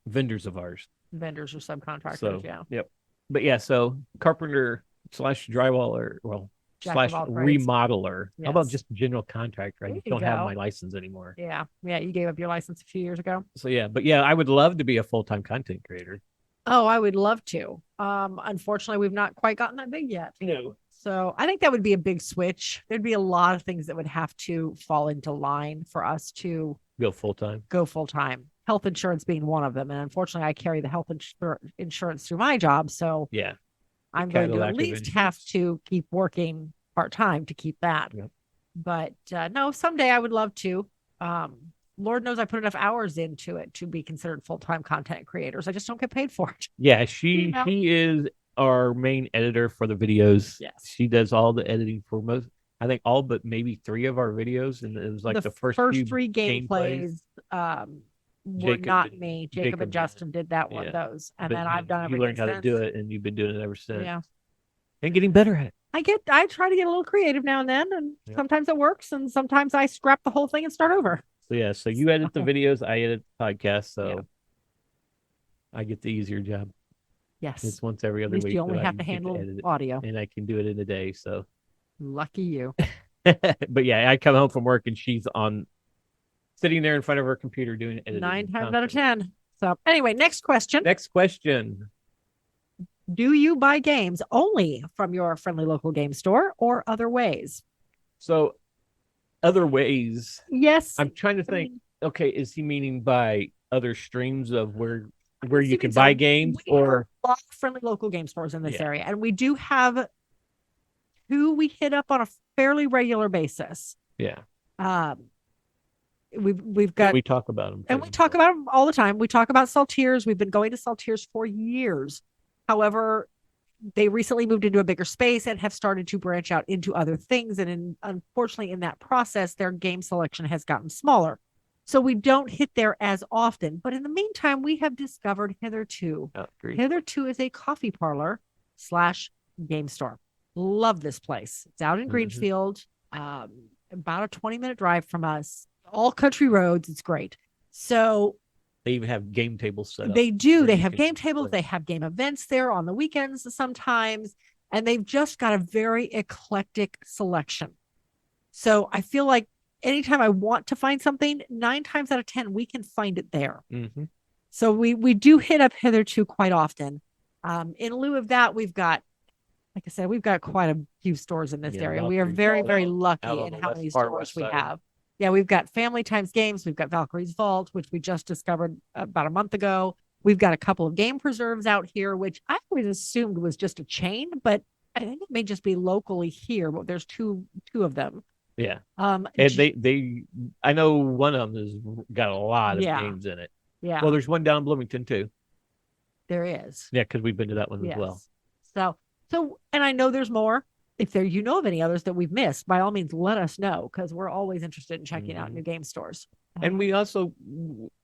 vendors of ours. Vendors or subcontractors. So, yeah. Yep. But yeah, so carpenter / drywaller, well, / remodeler. Yes. How about just general contractor? I don't have my go. license anymore. Yeah. Yeah. You gave up your license a few years ago. So yeah, but yeah, I would love to be a full-time content creator. Oh, I would love to. Unfortunately, we've not quite gotten that big yet. No. So I think that would be a big switch. There'd be a lot of things that would have to fall into line for us to go full-time. Health insurance being one of them. And unfortunately, I carry the health insurance through my job. So yeah, I'm going to at least have to keep working part-time to keep that. Yep. But no, someday I would love to. Lord knows I put enough hours into it to be considered full-time content creators. I just don't get paid for it. Yeah, she is our main editor for the videos. Yes. She does all the editing for most, I think all but maybe 3 of our videos. And it was like the first 3 gameplays were not me. Jacob and Justin did those. And then I've done everything. You learned how to do it, and you've been doing it ever since. Yeah. And getting better at it. I try to get a little creative now and then, and sometimes it works, and sometimes I scrap the whole thing and start over. So yeah, so you edit the videos, I edit the podcast, so I get the easier job. Yes. It's once every other week. You only have to handle audio. And I can do it in a day, so. Lucky you. But yeah, I come home from work and she's sitting there in front of her computer doing editing. 9 times out of 10. So anyway, next question. Do you buy games only from your friendly local game store or other ways? So other ways. Yes. I'm trying to think. Okay, is he meaning by other streams of where you can buy games, or a lot of friendly local game stores in this area, and we do have 2 we hit up on a fairly regular basis. Yeah. We've got. We talk about them, and we talk about them all the time. We talk about Saltiers. We've been going to Saltiers for years. However, they recently moved into a bigger space and have started to branch out into other things. And unfortunately, in that process, their game selection has gotten smaller. So we don't hit there as often. But in the meantime, we have discovered Hitherto. Hitherto is a coffee parlor / game store. Love this place. It's out in Greenfield, about a 20-minute drive from us. All country roads. It's great. So They even have game tables set up. they do. where They you have can game tables. play. They have game events there on the weekends sometimes. And they've just got a very eclectic selection. So I feel like anytime I want to find something, 9 times out of 10, we can find it there. Mm-hmm. So we do hit up hitherto quite often. In lieu of that, we've got, like I said, we've got quite a few stores in this area. We are very, very lucky in how many stores we have. Yeah, we've got Family Times Games. We've got Valkyrie's Vault, which we just discovered about a month ago. We've got a couple of game preserves out here, which I always assumed was just a chain, but I think it may just be locally here. But there's two of them. Yeah. And they I know one of them has got a lot of games in it. Yeah. Well, there's one down in Bloomington too. There is. Yeah, because we've been to that one as well. So, and I know there's more. If you know of any others that we've missed, by all means, let us know, because we're always interested in checking out new game stores. And we also,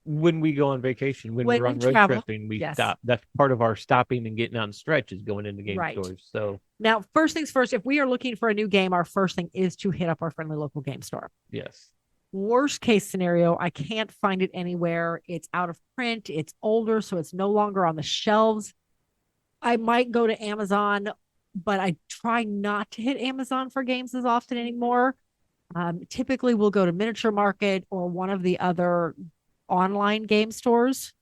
when we go on vacation, when we're on road tripping, we stop. That's part of our stopping and getting on stretch is going into game stores. So now, first things first, if we are looking for a new game, our first thing is to hit up our friendly local game store. Yes. Worst case scenario, I can't find it anywhere. It's out of print. It's older, so it's no longer on the shelves. I might go to Amazon, but I try not to hit Amazon for games as often anymore. Typically, we'll go to Miniature Market or one of the other online game stores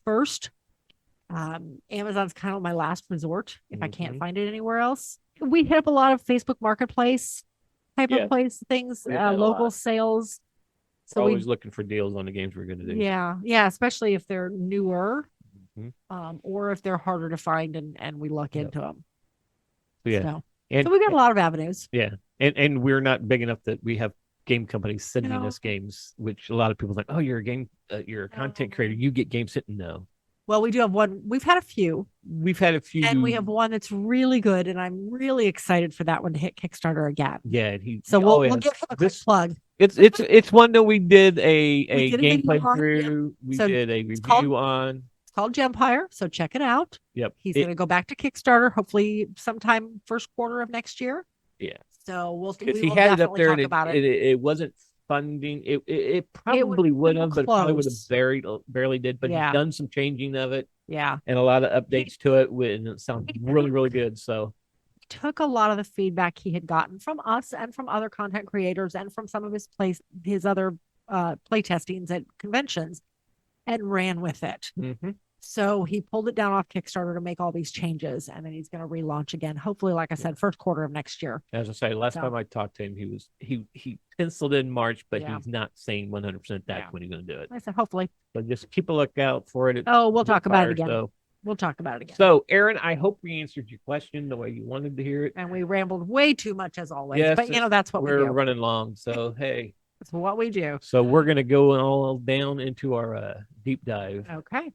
first. Amazon's kind of my last resort if I can't find it anywhere else. We hit up a lot of Facebook Marketplace type of place things, local sales. So we're always looking for deals on the games we're going to do. Yeah, especially if they're newer, or if they're harder to find, and we look into them. So we got a lot of avenues. Yeah, and we're not big enough that we have game companies sending us games, which a lot of people think, oh, you're a content creator, you get games sent. No. Well, we do have one. We've had a few. And we have one that's really good, and I'm really excited for that one to hit Kickstarter again. Yeah, we'll give him a quick plug. It's one that we did a gameplay through. We did a review on. It's called Gempire, so check it out. Yep. He's going to go back to Kickstarter, hopefully sometime first quarter of next year. Yeah. So we will had it up there, talk about it. It wasn't funding. It probably would have, but it probably would have barely did. But he's done some changing of it. Yeah. And a lot of updates to it, and it sounds really, really good. So took a lot of the feedback he had gotten from us and from other content creators and from some of his other play testings at conventions and ran with it. So he pulled it down off Kickstarter to make all these changes, and then he's going to relaunch again. Hopefully, like I said, first quarter of next year. As I say, last time I talked to him, he penciled in March, but he's not saying 100% that's when he's going to do it. I said hopefully. So just keep a lookout for it. We'll talk about it again. We'll talk about it again. So, Aaron, I hope we answered your question the way you wanted to hear it. And we rambled way too much as always. Yes, but that's what we do. We're running long, so hey. That's what we do. So we're going to go all down into our deep dive. Okay.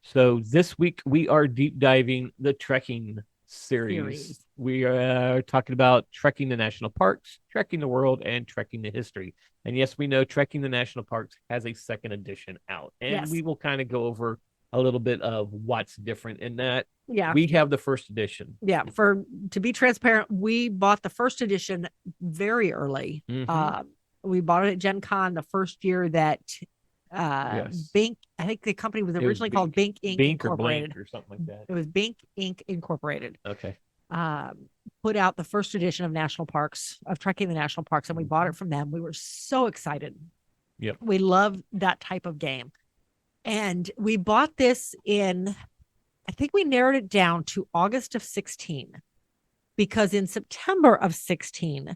So this week we are deep diving the trekking series. We are talking about trekking the national parks, trekking the world, and trekking the history. And yes, we know Trekking the National Parks has a second edition out. And we will kind of go over a little bit of what's different in that. Yeah. We have the first edition. Yeah. To be transparent, we bought the first edition very early. We bought it at Gen Con the first year that Bink, I think the company was originally called Bink Inc. Incorporated or something like that. It was Bink Inc. Incorporated. Okay. Put out the first edition of Trekking the National Parks, and we bought it from them. We were so excited. Yep. We love that type of game. And we bought this I think we narrowed it down to August of 16, because in September of 16,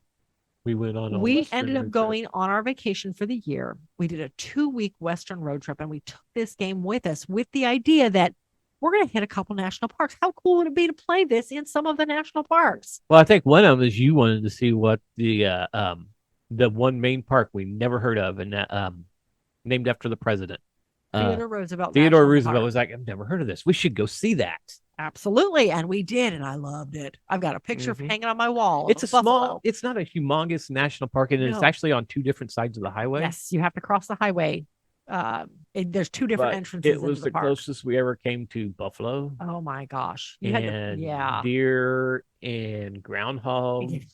we ended up going on our vacation for the year. We did a 2-week Western road trip, and we took this game with us with the idea that we're going to hit a couple national parks. How cool would it be to play this in some of the national parks? Well, I think one of them is you wanted to see what the one main park we never heard of, and named after the president. Theodore Roosevelt. Theodore Roosevelt was like, I've never heard of this. We should go see that. Absolutely. And we did, and I loved it. I've got a picture hanging on my wall. It's it's not a humongous national park, and it's actually on 2 different sides of the highway. Yes, you have to cross the highway. There's 2 different entrances. It was the closest we ever came to buffalo. Oh my gosh. Deer and groundhog. We've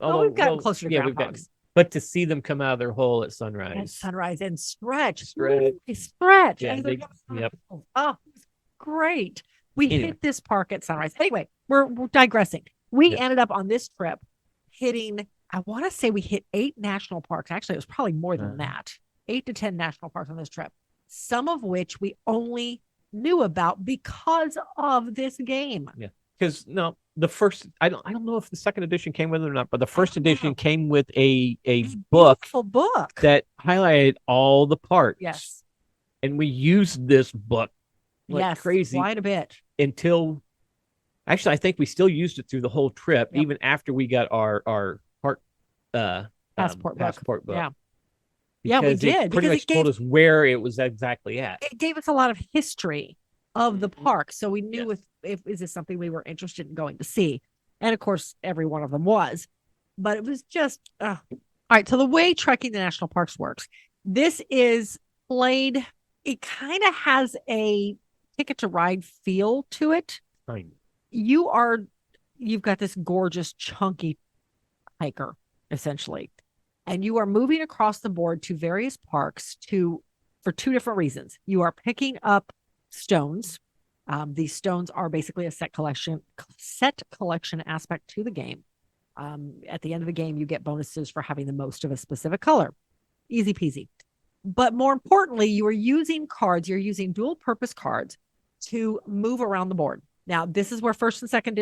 gotten closer to groundhogs. But to see them come out of their hole at sunrise. And stretch. Stretch. Ooh, they stretch. Yeah, yep. Oh, great. We hit this park at sunrise. Anyway, we're digressing. We ended up on this trip hitting, I want to say we hit 8 national parks. Actually, it was probably more than that. 8 to 10 national parks on this trip. Some of which we only knew about because of this game. Yeah. Because the first, I don't know if the second edition came with it or not, but the first edition came with a book that highlighted all the parks. Yes. And we used this book like crazy. Quite a bit. Until, actually, I think we still used it through the whole trip, even after we got our park passport book. Yeah. Yeah, we did. It pretty much told us where it was exactly at. It gave us a lot of history of the park. So we knew if is this something we were interested in going to see. And of course, every one of them was. But it was just, all right. So the way Trekking the National Parks works, this is played, it kind of has a Ticket to Ride feel to it. Right. You've got this gorgeous, chunky hiker, essentially. And you are moving across the board to various parks for 2 different reasons. You are picking up stones. These stones are basically a set collection aspect to the game. At the end of the game, you get bonuses for having the most of a specific color. Easy peasy. But more importantly, you are using cards. You're using dual purpose cards to move around the board. Now, this is where first and second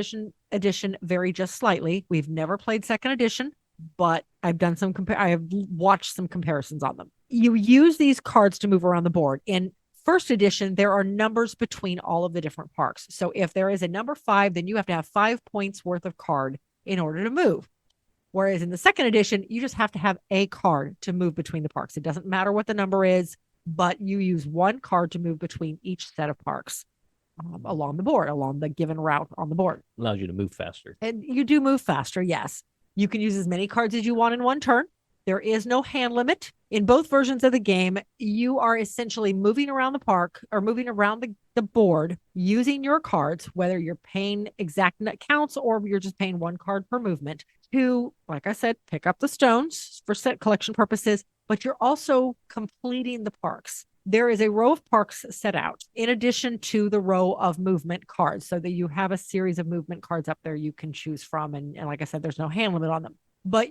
edition vary just slightly. We've never played second edition, but I've done I have watched some comparisons on them. You use these cards to move around the board. In first edition, there are numbers between all of the different parks. So if there is a number 5, then you have to have 5 points worth of card in order to move. Whereas in the second edition, you just have to have a card to move between the parks. It doesn't matter what the number is, but you use 1 card to move between each set of parks along the board, along the given route on the board. Allows you to move faster. And you do move faster, yes. You can use as many cards as you want in one turn. There is no hand limit. In both versions of the game, you are essentially moving around the park or moving around the board using your cards, whether you're paying exact counts or you're just paying 1 card per movement to, like I said, pick up the stones for set collection purposes, but you're also completing the parks. There is a row of parks set out in addition to the row of movement cards, so that you have a series of movement cards up there you can choose from. And like I said, there's no hand limit on them. But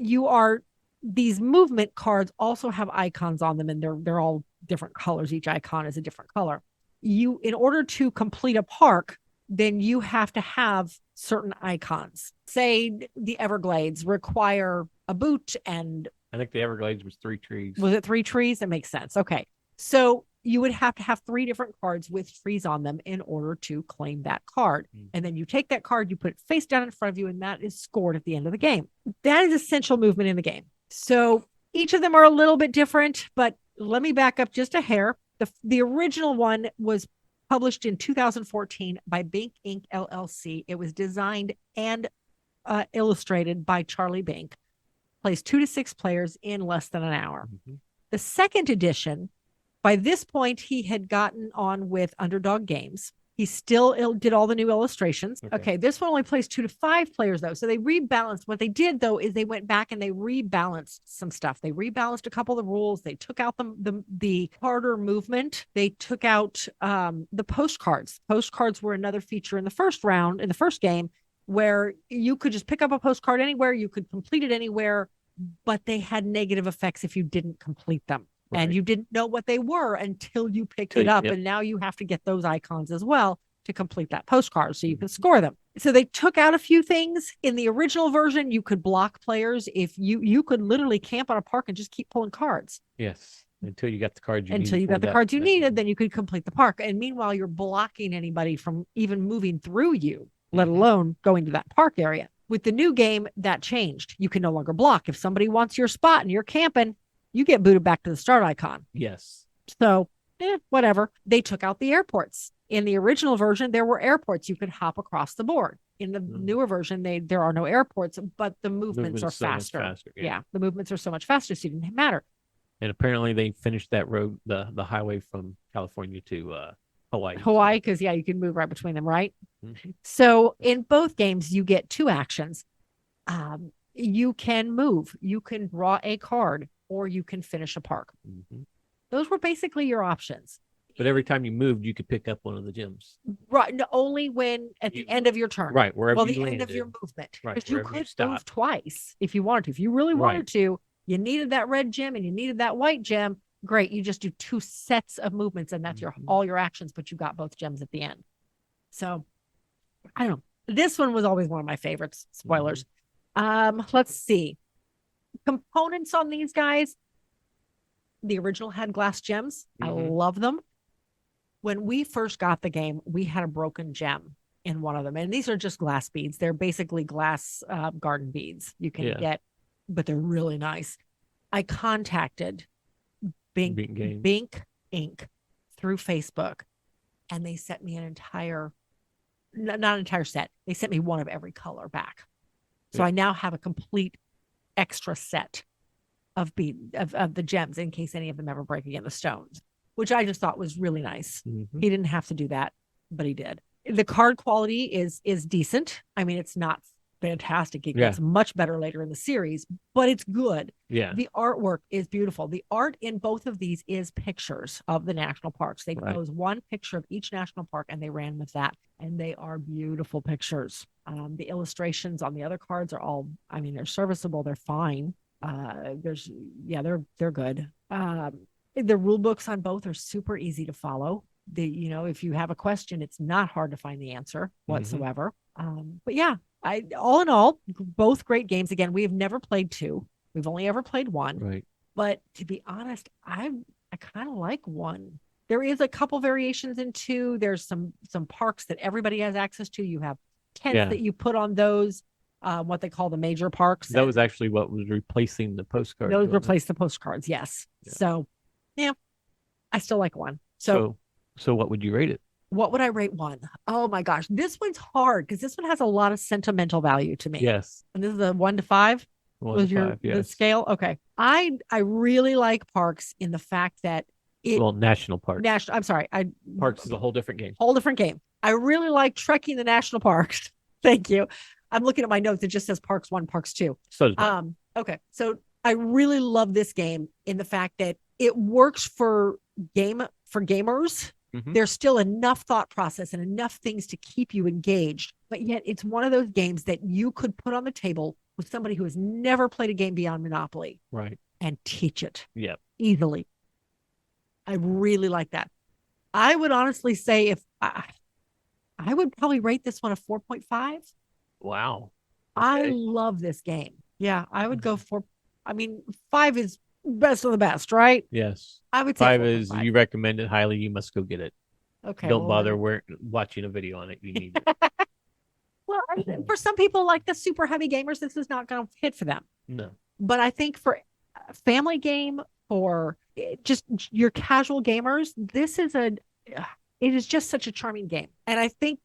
these movement cards also have icons on them, and they're all different colors. Each icon is a different color. In order to complete a park, then you have to have certain icons. Say the Everglades require a boot, and I think the Everglades was 3 trees. Was it 3 trees? That makes sense. Okay. So you would have to have 3 different cards with trees on them in order to claim that card. And then you take that card, you put it face down in front of you, and that is scored at the end of the game. That is essential movement in the game. So each of them are a little bit different, but let me back up just a hair. The original one was published in 2014 by Bink Inc. LLC. It was designed and illustrated by Charlie Bink. Plays 2 to 6 players in less than an hour. Mm-hmm. The second edition, by this point, he had gotten on with Underdog Games. He still did all the new illustrations. Okay, this one only plays 2 to 5 players, though. So they rebalanced. What they did, though, is they went back and they rebalanced some stuff. They rebalanced a couple of the rules. They took out the harder movement. They took out the postcards. Postcards were another feature in the first round, in the first game, where you could just pick up a postcard anywhere. You could complete it anywhere, but they had negative effects if you didn't complete them. Right. And you didn't know what they were until you picked it up. Yep. And now you have to get those icons as well to complete that postcard so you can score them. So they took out a few things. In the original version, you could block players. If you could literally camp on a park and just keep pulling cards. Yes. Until you got the cards you needed. Until you got the cards you needed, then you could complete the park. And meanwhile, you're blocking anybody from even moving through you, let alone going to that park area. With the new game, that changed. You can no longer block. If somebody wants your spot and you're camping, you get booted back to the start icon. Yes. So, whatever. They took out the airports. In the original version, there were airports. You could hop across the board. In the newer version, there are no airports, but the movements are faster. Yeah, the movements are so much faster, so it didn't matter. And apparently they finished that road, the highway from California to Hawaii. Hawaii, because, you can move right between them, right? Mm-hmm. So in both games, you get 2 actions. you can move, you can draw a card, or you can finish a park. Those were basically your options. But every time you moved, you could pick up one of the gems. Right. No, only when at the end of your turn. Right. Wherever you the landed. end of your movement. Right. Because you could move twice if you wanted to. If you really wanted to, you needed that red gem and you needed that white gem. Great. You just do 2 sets of movements and that's all your actions, but you got both gems at the end. So I don't know. This one was always one of my favorites. Spoilers. Let's see. Components on these guys. The original had glass gems. I love them. When we first got the game, we had a broken gem in one of them. And these are just glass beads. They're basically glass garden beads you can get, but they're really nice. I contacted Bink Inc. through Facebook, and they sent me an entire, not an entire set. They sent me one of every color back. So I now have a complete extra set of the gems in case any of them ever break again, the stones, which I just thought was really nice. He didn't have to do that, but he did. The card quality is decent. I mean, it's not fantastic. It gets much better later in the series, but it's good. Yeah. The artwork is beautiful. The art in both of these is pictures of the national parks. They chose one picture of each national park and they ran with that. And they are beautiful pictures. The illustrations on the other cards are all, I mean, they're serviceable. They're fine. They're good. The rule books on both are super easy to follow. If you have a question, it's not hard to find the answer whatsoever. But yeah, all in all, both great games. Again, we have never played 2. We've only ever played 1. Right. But to be honest, I kind of like 1. There is a couple variations in 2. There's some parks that everybody has access to. You have tents that you put on those. What they call the major parks. That was actually what was replacing the postcards. Those replaced the postcards, yes. Yeah. So, yeah, I still like 1. So what would you rate it? What would I rate 1? Oh my gosh, this one's hard because this one has a lot of sentimental value to me. Yes. And this is a 1 to 5. 1 to 5, the scale? Okay. I really like parks in the fact that national parks. Parks is a whole different game. I really like trekking the national parks. Thank you. I'm looking at my notes. It just says Parks 1, Parks 2. So does mine. Okay. So I really love this game in the fact that it works for gamers. There's still enough thought process and enough things to keep you engaged. But yet it's one of those games that you could put on the table with somebody who has never played a game beyond Monopoly. Right. And teach it. Yep. Easily. I really like that. I would honestly say if I would probably rate this one a 4.5. Wow. Okay. I love this game. Yeah, I would go for, 5 is best of the best, right? Yes. I would say 5 is, you recommend it highly, you must go get it. Okay. Don't bother watching a video on it. You need it. Well, for some people like the super heavy gamers, this is not going to hit for them. No. But I think for a family game, for just your casual gamers, it is just such a charming game. And I think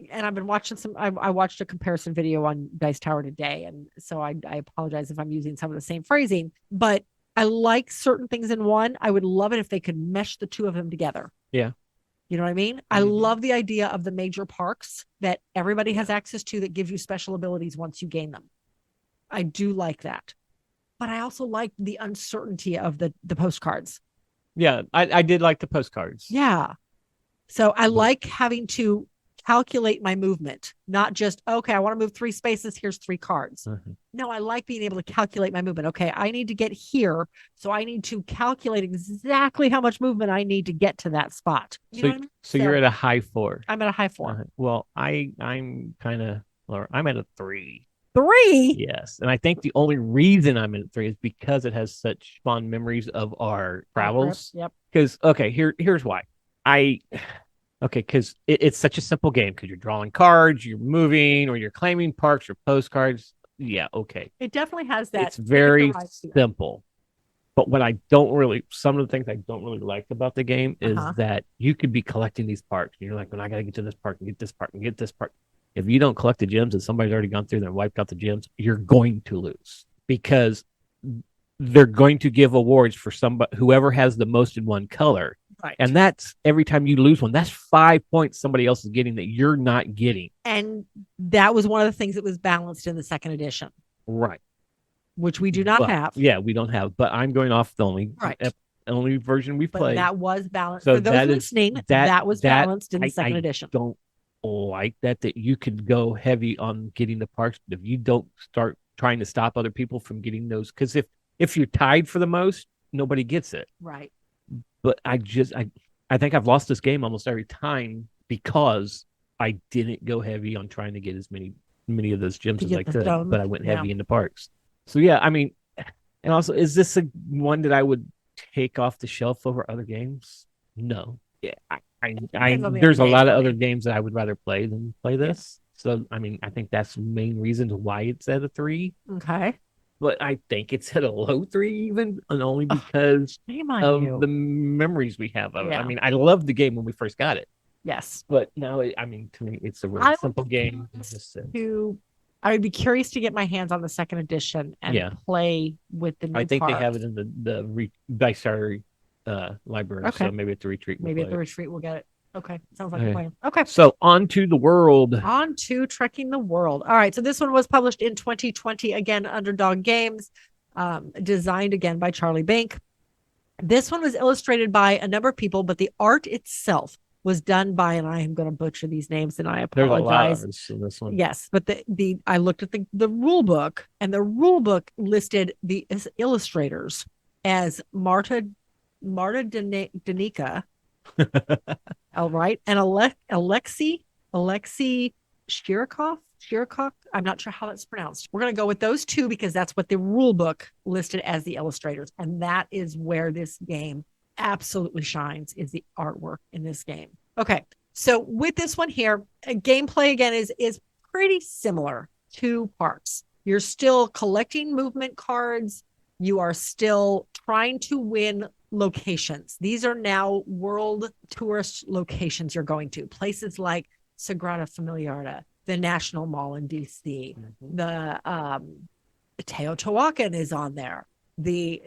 and I've been watching I watched a comparison video on Dice Tower today. And so I apologize if I'm using some of the same phrasing, but I like certain things in 1. I would love it if they could mesh the 2 of them together. Yeah. You know what I mean? I love the idea of the major parks that everybody has access to that give you special abilities once you gain them. I do like that. But I also like the uncertainty of the postcards. Yeah, I did like the postcards. Yeah. So I like having to calculate my movement, not just, okay, I want to move 3 spaces. Here's 3 cards. No, I like being able to calculate my movement. Okay, I need to get here. So I need to calculate exactly how much movement I need to get to that spot. You know what I mean? So you're at a high 4. I'm at a high 4. Well, I'm kind of lower. I'm at a 3. 3? Yes. And I think the only reason I'm at 3 is because it has such fond memories of our travels. Yep. Because, okay, here's why. Because it's such a simple game because you're drawing cards, you're moving, or you're claiming parks or postcards. Yeah, okay. It definitely has that. It's very simple. But some of the things I don't really like about the game is that you could be collecting these parks. And you're like, well, I got to get to this park and get this park and get this park. If you don't collect the gems and somebody's already gone through there and wiped out the gems, you're going to lose because they're going to give awards for whoever has the most in one color. Right. And that's every time you lose one, that's 5 points somebody else is getting that you're not getting. And that was one of the things that was balanced in the second edition. Right. which we do not But, have. yeah, we don't have. But I'm going off the Right. only version we But played. that was balanced. So For those listening, that was balanced in the second edition. Don't like that you could go heavy on getting the parks, but if you don't start trying to stop other people from getting those, because if you're tied for the most, nobody gets it. Right. But I think I've lost this game almost every time because I didn't go heavy on trying to get as many of those gems as I could, but I went heavy into parks. So yeah, I mean, and also, is this one that I would take off the shelf over other games? No. Yeah, there's a lot of other games that I would rather play than play this. Yeah. So I mean, I think that's the main reason why it's at a 3. Okay. But I think it's at a low 3 even, and only because of the memories we have of it. I mean, I loved the game when we first got it. Yes. But now, to me, it's a really simple game. I would be curious to get my hands on the second edition and play with the new I think parts. they have it in the Dice Diary library. Okay. So maybe at the retreat. We'll get it. Okay. Sounds like a plan. Okay. So on to the world. On to Trekking the World. All right. So this one was published in 2020, again, Underdog Games, designed again by Charlie Bank. This one was illustrated by a number of people, but the art itself was done by, and I am going to butcher these names, and I apologize. There's a lot in this one. Yes, but I looked at the rule book, and the rule book listed the illustrators as Marta Danica, all right, and Alexei Shirokov. I'm not sure how that's pronounced. We're going to go with those two because that's what the rule book listed as the illustrators, and that is where this game absolutely shines, is the artwork in this game. Okay, so with this one here, gameplay again is pretty similar to Parks. You're still collecting movement cards. You are still trying to win locations. These are now world tourist locations you're going to. Places like Sagrada Familia, the National Mall in DC, the Teotihuacan is on there.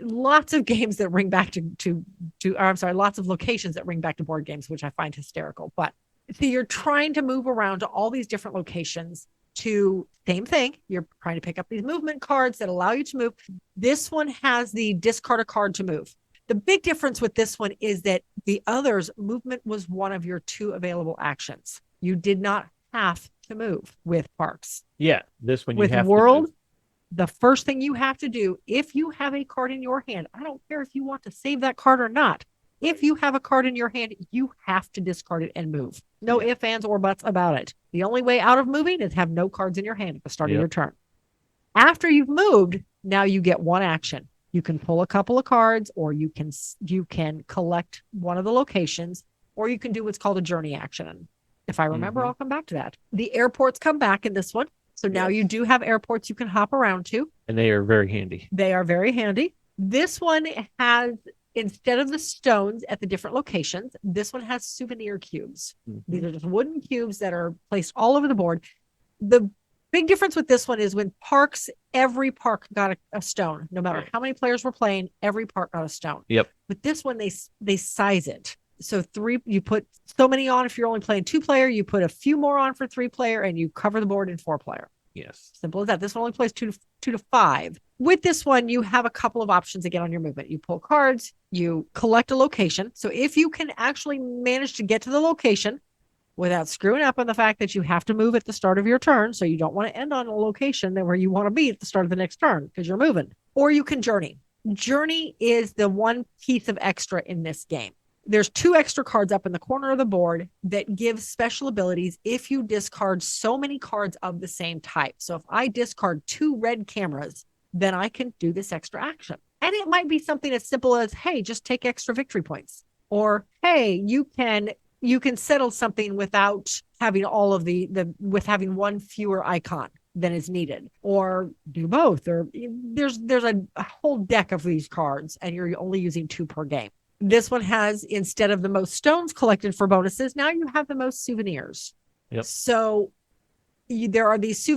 Lots of games that ring back lots of locations that ring back to board games, which I find hysterical. But so you're trying to move around to all these different locations to same thing. You're trying to pick up these movement cards that allow you to move. This one has the discard a card to move. The big difference with this one is that the others, movement was one of your 2 available actions. You did not have to move with Parks. Yeah, this one you with have World. to move. The first thing you have to do, if you have a card in your hand, I don't care if you want to save that card or not. If you have a card in your hand, you have to discard it and move. No ifs, ands, or buts about it. The only way out of moving is have no cards in your hand at the start of your turn. After you've moved, now you get one action. You can pull a couple of cards, or you can collect one of the locations, or you can do what's called a journey action. If I remember, I'll come back to that. The airports come back in this one. So now you do have airports you can hop around to. And they are very handy. They are very handy. This one has, instead of the stones at the different locations, this one has souvenir cubes. These are just wooden cubes that are placed all over the board. The big difference with this one is when Parks, every park got a stone. No matter how many players were playing, every park got a stone. Yep. With this one, they size it. So 3, you put so many on if you're only playing 2-player, you put a few more on for 3-player, and you cover the board in 4-player. Yes. Simple as that. This one only plays 2 to 5. With this one, you have a couple of options again on your movement. You pull cards, you collect a location. So if you can actually manage to get to the location without screwing up on the fact that you have to move at the start of your turn, so you don't want to end on a location where you want to be at the start of the next turn because you're moving, or you can journey. Journey is the one piece of extra in this game. There's 2 extra cards up in the corner of the board that give special abilities if you discard so many cards of the same type. So if I discard 2 red cameras, then I can do this extra action. And it might be something as simple as, hey, just take extra victory points. Or, hey, you can settle something without having all of with having 1 fewer icon than is needed, or do both. Or there's a whole deck of these cards and you're only using 2 per game. This one has, instead of the most stones collected for bonuses, now you have the most souvenirs. Yep. So there are these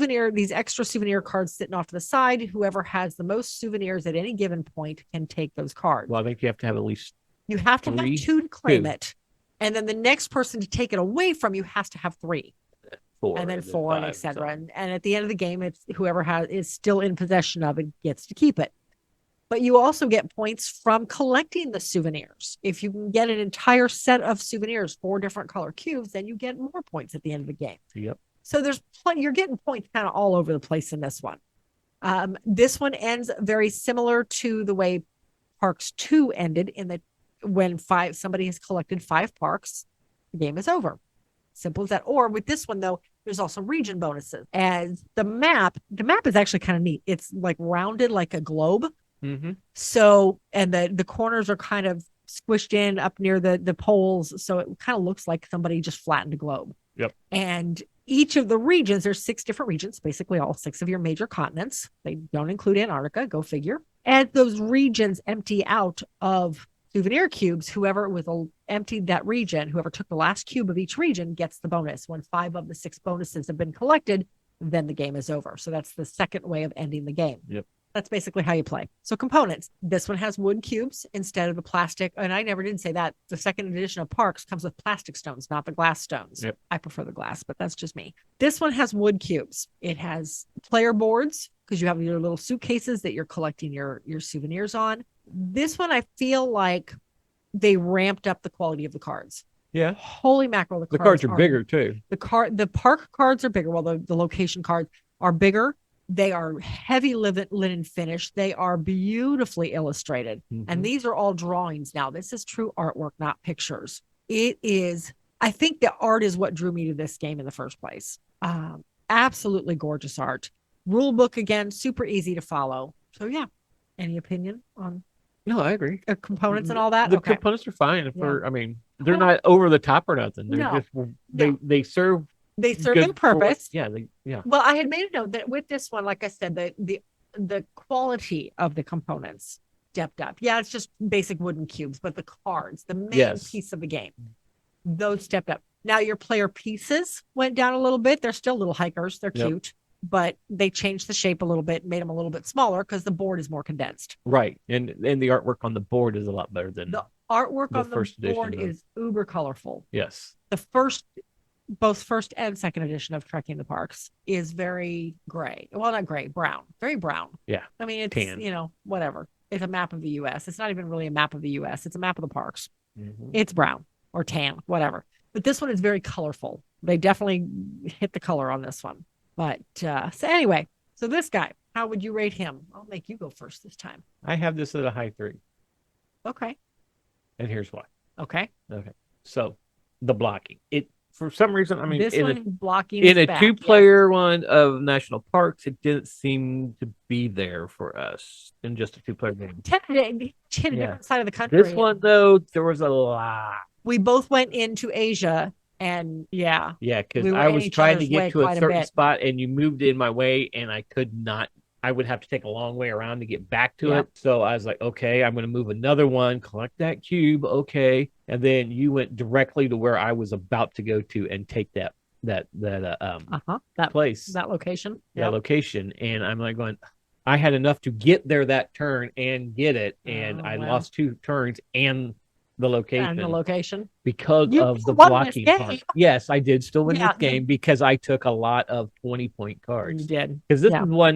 extra souvenir cards sitting off to the side. Whoever has the most souvenirs at any given point can take those cards. Well, I think you have to have at least You have to have 2 to claim it. And then the next person to take it away from you has to have 3. 4, and then 4, and 5, etc. so. And at the end of the game, it's whoever is still in possession of it gets to keep it. But you also get points from collecting the souvenirs. If you can get an entire set of souvenirs, 4 different color cubes, then you get more points at the end of the game. Yep. So you're getting points kind of all over the place in this one. This one ends very similar to the way Parks 2 ended, in that when somebody has collected 5 parks, the game is over. Simple as that. Or with this one, though, there's also region bonuses. As the map is actually kind of neat. It's like rounded like a globe. Mm-hmm. So, and the corners are kind of squished in up near the poles. So it kind of looks like somebody just flattened a globe. Yep. And each of the regions, there's 6 different regions, basically all 6 of your major continents. They don't include Antarctica, go figure. As those regions empty out of souvenir cubes, whoever emptied that region, whoever took the last cube of each region gets the bonus. When 5 of the 6 bonuses have been collected, then the game is over. So that's the second way of ending the game. Yep. That's basically how you play. So components. This one has wood cubes instead of the plastic. And I never did say that. The second edition of Parks comes with plastic stones, not the glass stones. Yep. I prefer the glass, but that's just me. This one has wood cubes. It has player boards because you have your little suitcases that you're collecting your souvenirs on. This one, I feel like they ramped up the quality of the cards. Yeah. Holy mackerel. The cards are bigger too. The park cards are bigger. Well, the location cards are bigger. They are heavy linen finish. They are beautifully illustrated. Mm-hmm. And these are all drawings now. This is true artwork, not pictures. It is, I think the art is what drew me to this game in the first place. Absolutely gorgeous art. Rule book, again, super easy to follow. So yeah, any opinion on? No, I agree. Components and all that? The components are fine. They're not over the top or nothing. They're they serve their purpose. Yeah. Well, I had made a note that with this one, like I said, the quality of the components stepped up. Yeah, it's just basic wooden cubes, but the cards, the main piece of the game, those stepped up. Now your player pieces went down a little bit. They're still little hikers. They're cute, but they changed the shape a little bit, made them a little bit smaller because the board is more condensed. Right, and the artwork on the board is a lot better than the artwork on the board is uber colorful. Yes, both first and second edition of Trekking the Parks is very gray. Well, not gray, brown. Very brown. Yeah. I mean, it's, tan. Whatever. It's a map of the U.S. It's not even really a map of the U.S. It's a map of the parks. Mm-hmm. It's brown or tan, whatever. But this one is very colorful. They definitely hit the color on this one. But so anyway, so this guy, how would you rate him? I'll make you go first this time. I have this at a high 3. Okay. And here's why. Okay. So the blocking. For some reason, I mean, this blocking in a 2-player one of National Parks, it didn't seem to be there for us in just a 2-player game. Hit a different side of the country. This one, though, there was a lot. We both went into Asia, and because I was trying to get to a certain spot, and you moved in my way, and I could not. I would have to take a long way around to get back to it. So I was like, okay, I'm going to move another one, collect that cube. Okay. And then you went directly to where I was about to go to and take that place, that location. That location. And I'm like going, I had enough to get there that turn and get it. And I lost 2 turns and the location. Because of the blocking part. Yes, I did still win this game because I took a lot of 20-point cards. You did. Because this is one,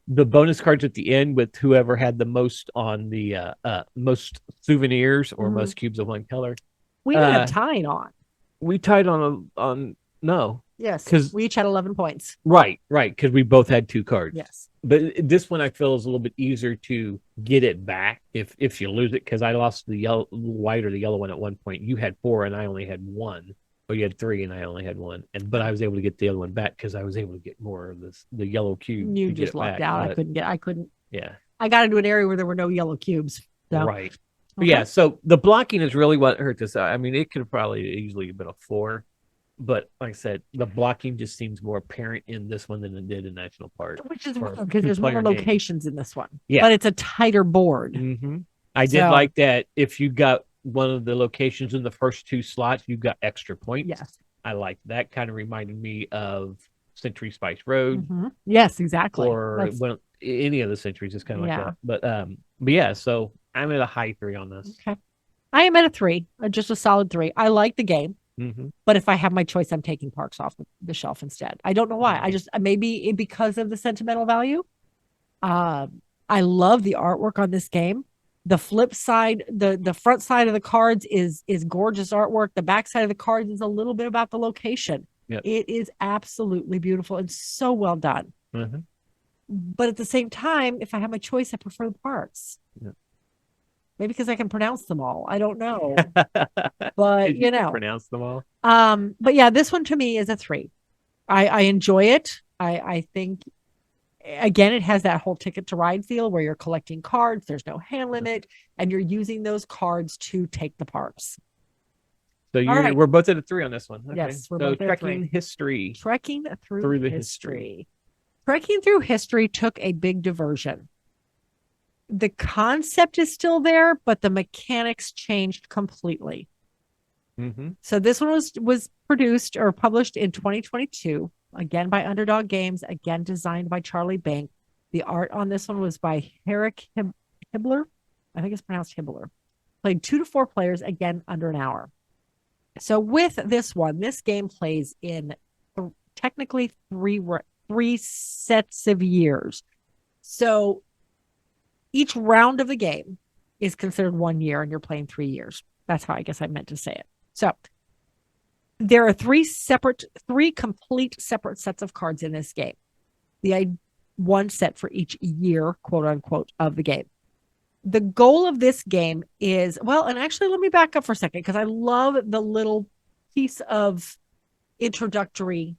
the bonus cards at the end with whoever had the most on the most souvenirs or most cubes of one color. We ended up tying on. We tied on no. Yes, because we each had 11 points. Right, because we both had 2 cards. Yes. But this one I feel is a little bit easier to get it back if you lose it, because I lost the white or the yellow one at one point. You had 4 and I only had 1. Or you had 3 and I only had 1. But I was able to get the other one back because I was able to get more of the yellow cube. You just lucked out. I couldn't. Yeah. I got into an area where there were no yellow cubes. So. Right. Okay. Yeah, so the blocking is really what hurt this. I mean, it could have probably easily been a 4. But like I said, the blocking just seems more apparent in this one than it did in National Park. Which is weird because there's more locations in this one. Yeah. But it's a tighter board. Mm-hmm. I did like that if you got one of the locations in the first 2 slots, you got extra points. Yes. I like that. Kind of reminded me of Century Spice Road. Mm-hmm. Yes, exactly. Or any of the Centuries is kind of like that. But yeah, so I'm at a high 3 on this. Okay. I am at a 3, just a solid 3. I like the game. Mm-hmm. But if I have my choice, I'm taking Parks off the shelf instead. I don't know why. I just maybe because of the sentimental value. I love the artwork on this game. The flip side, the front side of the cards is gorgeous artwork. The back side of the cards is a little bit about the location. Yep. It is absolutely beautiful and so well done. Mm-hmm. But at the same time, if I have my choice, I prefer the parts. Yep. Maybe because I can pronounce them all. I don't know. But you know, pronounce them all. But yeah, this one to me is a 3. I enjoy it. I think again, it has that whole Ticket to Ride feel where you're collecting cards, there's no hand limit, and you're using those cards to take the parks. So we're both at a 3 on this one. Okay. Yes, we're so both at trekking 3. history. Trekking through the history. Trekking through history took a big diversion. The concept is still there, but the mechanics changed completely. Mm-hmm. So this one was produced or published in 2022, again by Underdog Games, again designed by Charlie Bank. The art on this one was by Herrick Hibbler. I think it's pronounced Hibbler. Played 2 to 4 players, again under an hour. So with this one, this game plays in technically three sets of years. So each round of the game is considered 1 year, and you're playing 3 years. That's how I guess I meant to say it. So there are 3 complete separate sets of cards in this game. One set for each year, quote unquote, of the game. The goal of this game is, and actually let me back up for a second because I love the little piece of introductory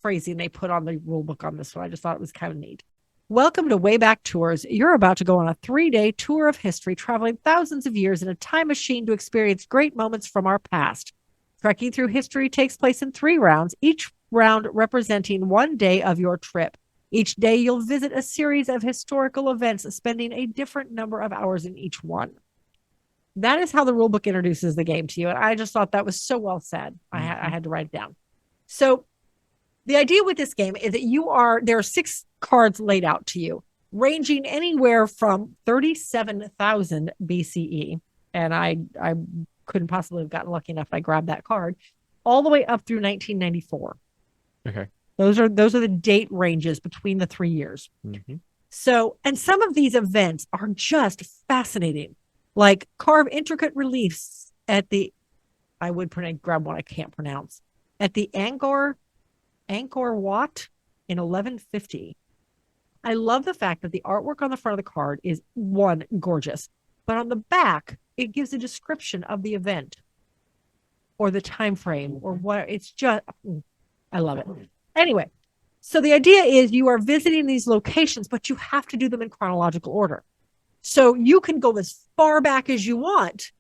phrasing they put on the rule book on this one. I just thought it was kind of neat. Welcome to Wayback Tours. You're about to go on a 3-day tour of history, traveling thousands of years in a time machine to experience great moments from our past. Trekking through history takes place in 3 rounds, each round representing 1 day of your trip. Each day, you'll visit a series of historical events, spending a different number of hours in each one. That is how the rulebook introduces the game to you. And I just thought that was so well said. I had to write it down. So the idea with this game is that there are 6 cards laid out to you, ranging anywhere from 37,000 BCE. And I couldn't possibly have gotten lucky enough I grabbed that card, all the way up through 1994. Okay. Those are the date ranges between the 3 years. Mm-hmm. So, and some of these events are just fascinating, like carve intricate reliefs at the, grab one I can't pronounce, at the Angkor Wat in 1150. I love the fact that the artwork on the front of the card is gorgeous, but on the back, it gives a description of the event or the time frame or what. It's just, I love it. Anyway, so the idea is you are visiting these locations, but you have to do them in chronological order. So you can go as far back as you want,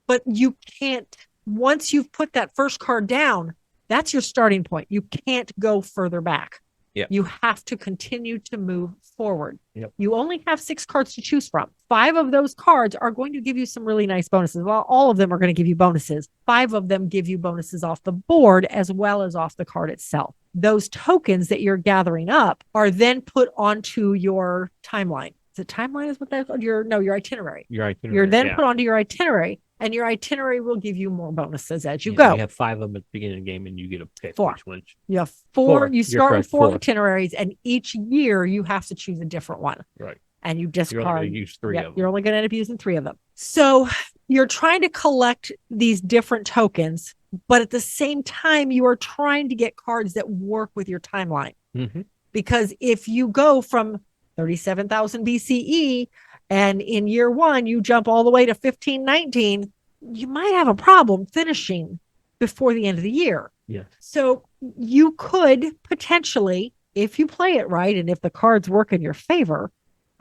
but you can't, once you've put that first card down, that's your starting point. You can't go further back. Yep. You have to continue to move forward. Yep. You only have 6 cards to choose from. 5 of those cards are going to give you some really nice bonuses. Well, all of them are going to give you bonuses. 5 of them give you bonuses off the board as well as off the card itself. Those tokens that you're gathering up are then put onto your timeline. Is it timeline is what that's called? Your itinerary. Your itinerary. You're then put onto your itinerary, and your itinerary will give you more bonuses as you go. You have 5 of them at the beginning of the game, and you get to pick 4. which one. You have 4. You start with 4 4 itineraries, and each year you have to choose a different one. Right. And you discard. You're only going to use 3 of them. You're only going to end up using 3 of them. So you're trying to collect these different tokens, but at the same time, you are trying to get cards that work with your timeline. Mm-hmm. Because if you go from 37,000 BCE and in year 1, you jump all the way to 1519, you might have a problem finishing before the end of the year. Yes. So you could potentially, if you play it right and if the cards work in your favor,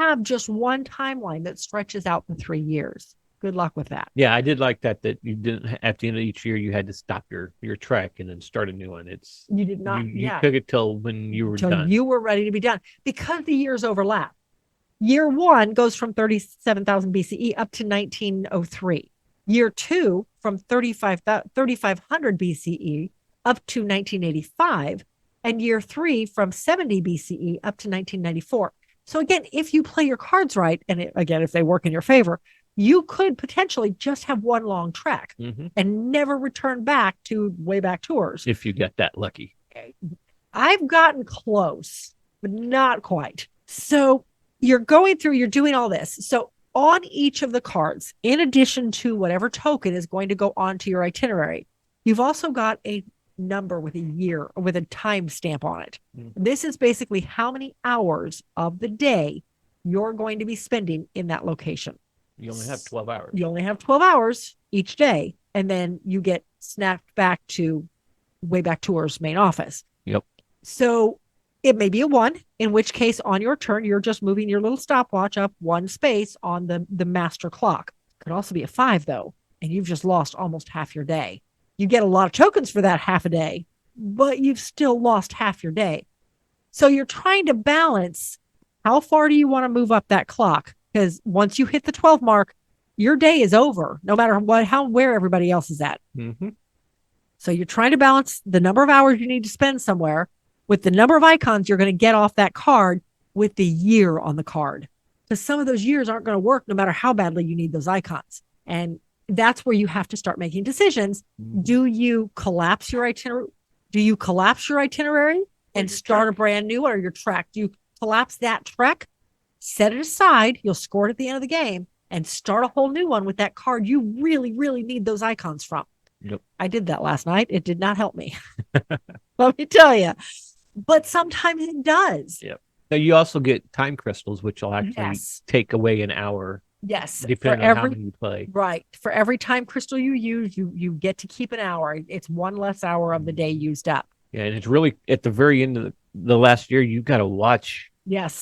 have just one timeline that stretches out for 3 years. Good luck with that. Yeah, I did like that you didn't, at the end of each year, you had to stop your trek and then start a new one. You did not. You took it till when you were done. You were ready to be done because the years overlap. Year 1 goes from 37,000 BCE up to 1903. Year 2 from 3,500 BCE up to 1985. And year 3 from 70 BCE up to 1994. So again, if you play your cards right, and if they work in your favor, you could potentially just have one long trek and never return back to Wayback Tours. If you get that lucky. I've gotten close, but not quite. So you're going through, you're doing all this. So on each of the cards, in addition to whatever token is going to go onto your itinerary, you've also got a number with a year, with a time stamp on it. This is basically how many hours of the day you're going to be spending in that location. You only have 12 hours. You only have 12 hours each day, and then you get snapped back to Wayback Tours main office. Yep. So it may be a 1, in which case on your turn, you're just moving your little stopwatch up 1 space on the master clock. Could also be a 5, though, and you've just lost almost half your day. You get a lot of tokens for that half a day, but you've still lost half your day. So you're trying to balance how far do you want to move up that clock? Because once you hit the 12 mark, your day is over, no matter where everybody else is at. So you're trying to balance the number of hours you need to spend somewhere with the number of icons you're going to get off that card with the year on the card. Because some of those years aren't going to work no matter how badly you need those icons. And that's where you have to start making decisions. Do you collapse your itinerary? And start a brand new one, or your trek? Do you collapse that trek, set it aside, you'll score it at the end of the game, and start a whole new one with that card you really, really need those icons from? Yep. I did that last night. It did not help me. Let me tell you. But sometimes it does. Yep. Now you also get time crystals, which will actually take away an hour. Yes. Depending on how many you play. Right. For every time crystal you use, you get to keep an hour. It's 1 less hour of the day used up. Yeah, and it's really at the very end of the last year, you've got to watch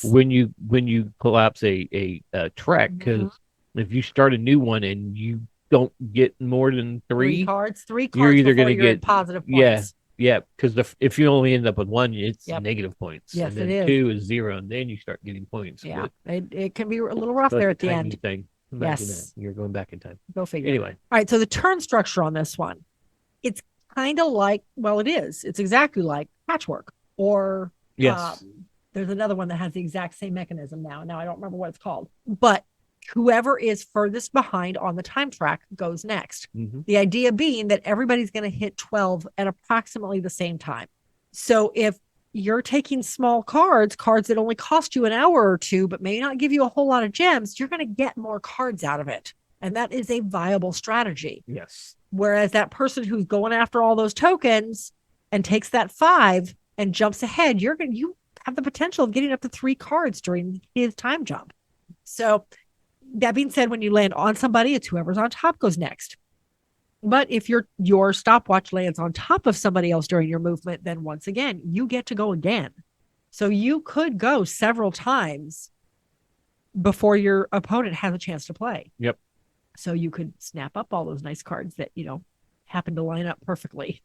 when you collapse a trek, because if you start a new one and you don't get more than three cards, you're either going to get positive points. Yeah, because if you only end up with 1, it's negative points. Yes, and then it is. 2 is 0, and then you start getting points. Yeah, it can be a little rough there at the end. Thing. Imagine that. You're going back in time. Go figure. Anyway. All right, so the turn structure on this one, it's kind of like, well, it is. It's exactly like Patchwork, or there's another one that has the exact same mechanism now. Now I don't remember what it's called, but whoever is furthest behind on the time track goes next. The idea being that everybody's going to hit 12 at approximately the same time. So if you're taking small cards that only cost you an hour or 2, but may not give you a whole lot of gems, you're going to get more cards out of it. And that is a viable strategy. Yes. Whereas that person who's going after all those tokens and takes that 5 and jumps ahead, you have the potential of getting up to 3 cards during his time jump. So that being said, when you land on somebody, it's whoever's on top goes next. But if your stopwatch lands on top of somebody else during your movement, then once again, you get to go again. So you could go several times before your opponent has a chance to play. Yep. So you could snap up all those nice cards that, happen to line up perfectly.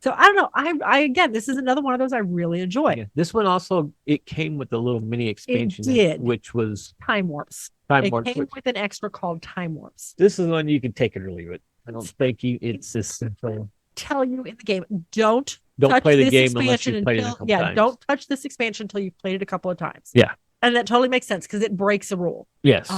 So I don't know. I again, this is another one of those I really enjoy. Yeah. This one also, it came with a little mini expansion, which was Time Warps. It came with an extra called Time Warps. This is one you can take it or leave it. I don't think it's as simple. Tell you in the game, don't play the game unless you've played it a couple times. Don't touch this expansion until you've played it a couple of times. Yeah. And that totally makes sense because it breaks a rule. Yes.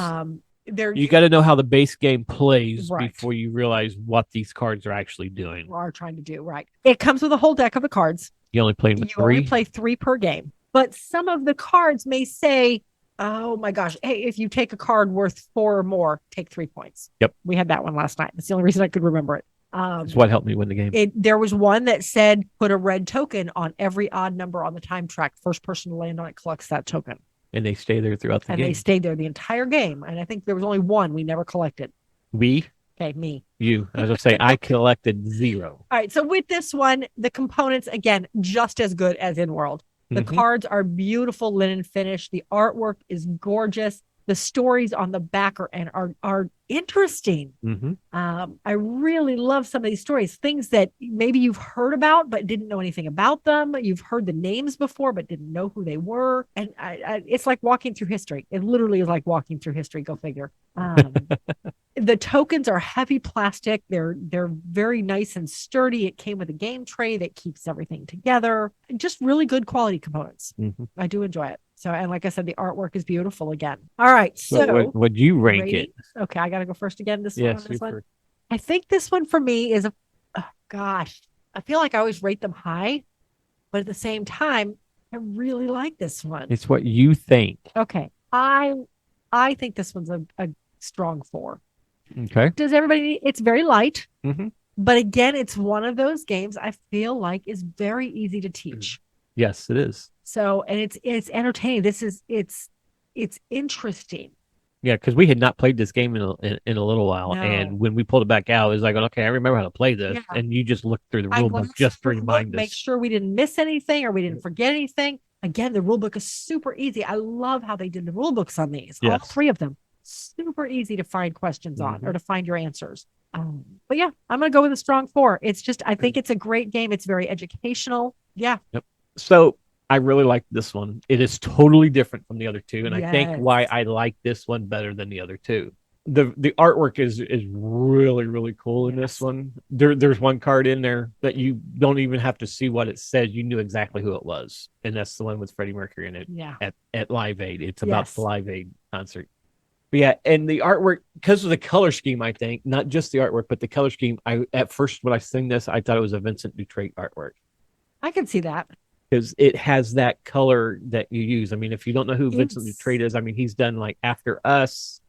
You got to know how the base game plays before you realize what these cards are actually doing. Are trying to do, right. It comes with a whole deck of the cards. You only play 3? You only play 3 per game. But some of the cards may say, oh my gosh, hey, if you take a card worth 4 or more, take 3 points. Yep. We had that one last night. That's the only reason I could remember it. That's what helped me win the game. There was one that said, put a red token on every odd number on the time track. First person to land on it collects that token. And they stay there throughout the game. And they stayed there the entire game. And I think there was only one we never collected. We? Okay, me. You. I was going to say, I collected 0. All right. So with this one, the components, again, just as good as in World. The cards are beautiful linen finish. The artwork is gorgeous. The stories on the back are interesting. I really love some of these stories, things that maybe you've heard about but didn't know anything about them. You've heard the names before but didn't know who they were. And it's like walking through history. It literally is like walking through history. Go figure. The tokens are heavy plastic. They're very nice and sturdy. It came with a game tray that keeps everything together. Just really good quality components. Mm-hmm. I do enjoy it. So, and like I said, the artwork is beautiful again. All right. So would you rank rating? it? Okay, I got to go first again. Yes, one. I think this one for me is gosh, I feel like I always rate them high, but at the same time, I really like this one. It's what you think. Okay. I think this one's a strong 4. Okay. Does everybody? It's very light, mm-hmm. but again, it's one of those games I feel like is very easy to teach. Yes, it is. So, and it's entertaining. It's interesting. Yeah, because we had not played this game in a little while, No. and when we pulled it back out, it was like, okay, I remember how to play this, Yeah. and you just looked through the rule book just to remind us. Make sure we didn't miss anything or we didn't forget anything. Again, the rule book is super easy. I love how they did the rule books on these. Yes. All 3 of them. Super easy to find questions on or to find your answers. But yeah, I'm going to go with a strong 4. It's just, I think it's a great game. It's very educational. Yeah. Yep. So I really like this one. It is totally different from the other 2. And I think why I like this one better than the other 2. The artwork is really, really cool in this one. There's one card in there that you don't even have to see what it says. You knew exactly who it was. And that's the one with Freddie Mercury in it at Live Aid. It's about the Live Aid concert. But yeah, and the artwork, because of the color scheme, I think, not just the artwork, but the color scheme, at first when I seen this, I thought it was a Vincent Dutrait artwork. I can see that. Because it has that color that you use. I mean, if you don't know who Vincent Dutrait is, I mean, he's done like After Us,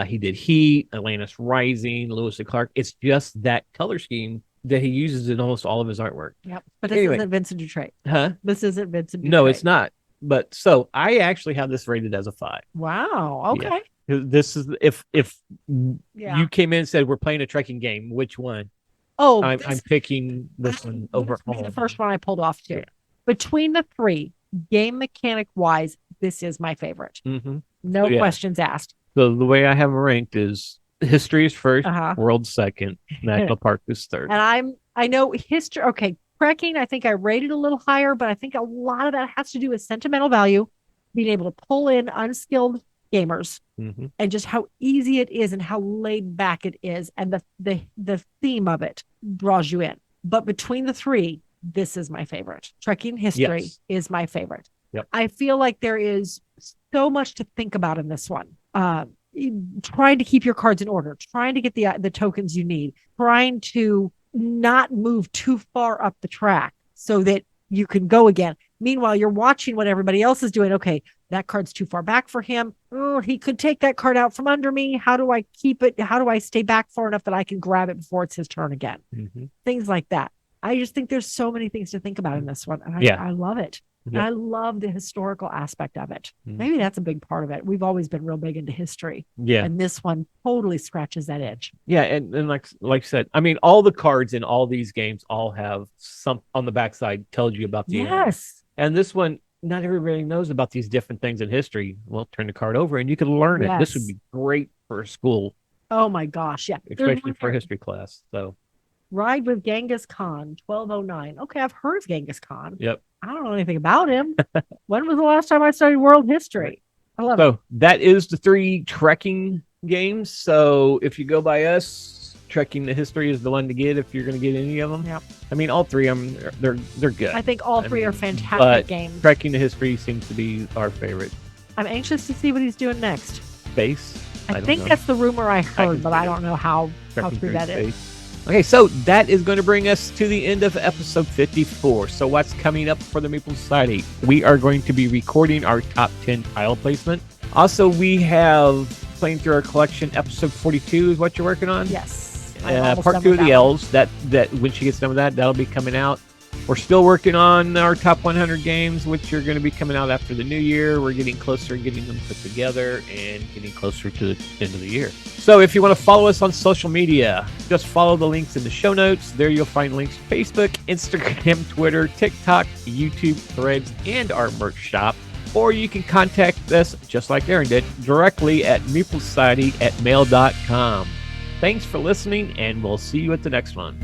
he did Heat, Atlantis Rising, Lewis and Clark. It's just that color scheme that he uses in almost all of his artwork. Yep. But this isn't Vincent Dutrait. Huh? This isn't Vincent Dutrait. No, it's not. But so I actually have this rated as a 5. Wow. Okay. Yeah. This is if you came in and said we're playing a trekking game, which one? Oh, I'm picking this one over all. The first one I pulled off too. Yeah. Between the 3, game mechanic wise, this is my favorite. Mm-hmm. No questions asked. So the way I have them ranked is history is first, world second, national park is third. And I know history. Okay, trekking, I think I rated a little higher, but I think a lot of that has to do with sentimental value, being able to pull in unskilled gamers, and just how easy it is and how laid back it is, and the theme of it draws you in. But between the 3, this is my favorite. Trekking history is my favorite. Yep. I feel like there is so much to think about in this one. Trying to keep your cards in order, trying to get the tokens you need, trying to not move too far up the track so that you can go again. Meanwhile, you're watching what everybody else is doing. Okay, that card's too far back for him. Oh, he could take that card out from under me. How do I keep it? How do I stay back far enough that I can grab it before it's his turn again? Things like that. I just think there's so many things to think about in this one. And I love it. And I love the historical aspect of it. Maybe that's a big part of it. We've always been real big into history. Yeah. And this one totally scratches that itch. Yeah. And like I said, I mean, all the cards in all these games all have some on the backside tells you about the end. And this one, not everybody knows about these different things in history. Well, turn the card over and you can learn it. This would be great for a school. Oh my gosh. Yeah. Especially for a history class. So Ride with Genghis Khan, 1209. Okay, I've heard of Genghis Khan. Yep. I don't know anything about him. When was the last time I studied world history? I love it. So that is the 3 trekking games. So if you go by us, Trekking the History is the one to get if you're going to get any of them. Yep. I mean, all 3 of them, they're good. I think all 3 are fantastic games. Trekking the History seems to be our favorite. I'm anxious to see what he's doing next. Space? I think that's the rumor I heard, but I don't know how true that is. Okay, so that is going to bring us to the end of episode 54. So what's coming up for the Meeple Society? We are going to be recording our top 10 tile placement. Also, we have playing through our collection. Episode 42 is what you're working on? Yes. Part 2 of the L's. That when she gets done with that, that'll be coming out. We're still working on our top 100 games, which are going to be coming out after the new year. We're getting closer and getting them put together and getting closer to the end of the year. So if you want to follow us on social media, just follow the links in the show notes. There you'll find links to Facebook, Instagram, Twitter, TikTok, YouTube, Threads, and our merch shop. Or you can contact us, just like Aaron did, directly at meeplesociety@mail.com. Thanks for listening, and we'll see you at the next one.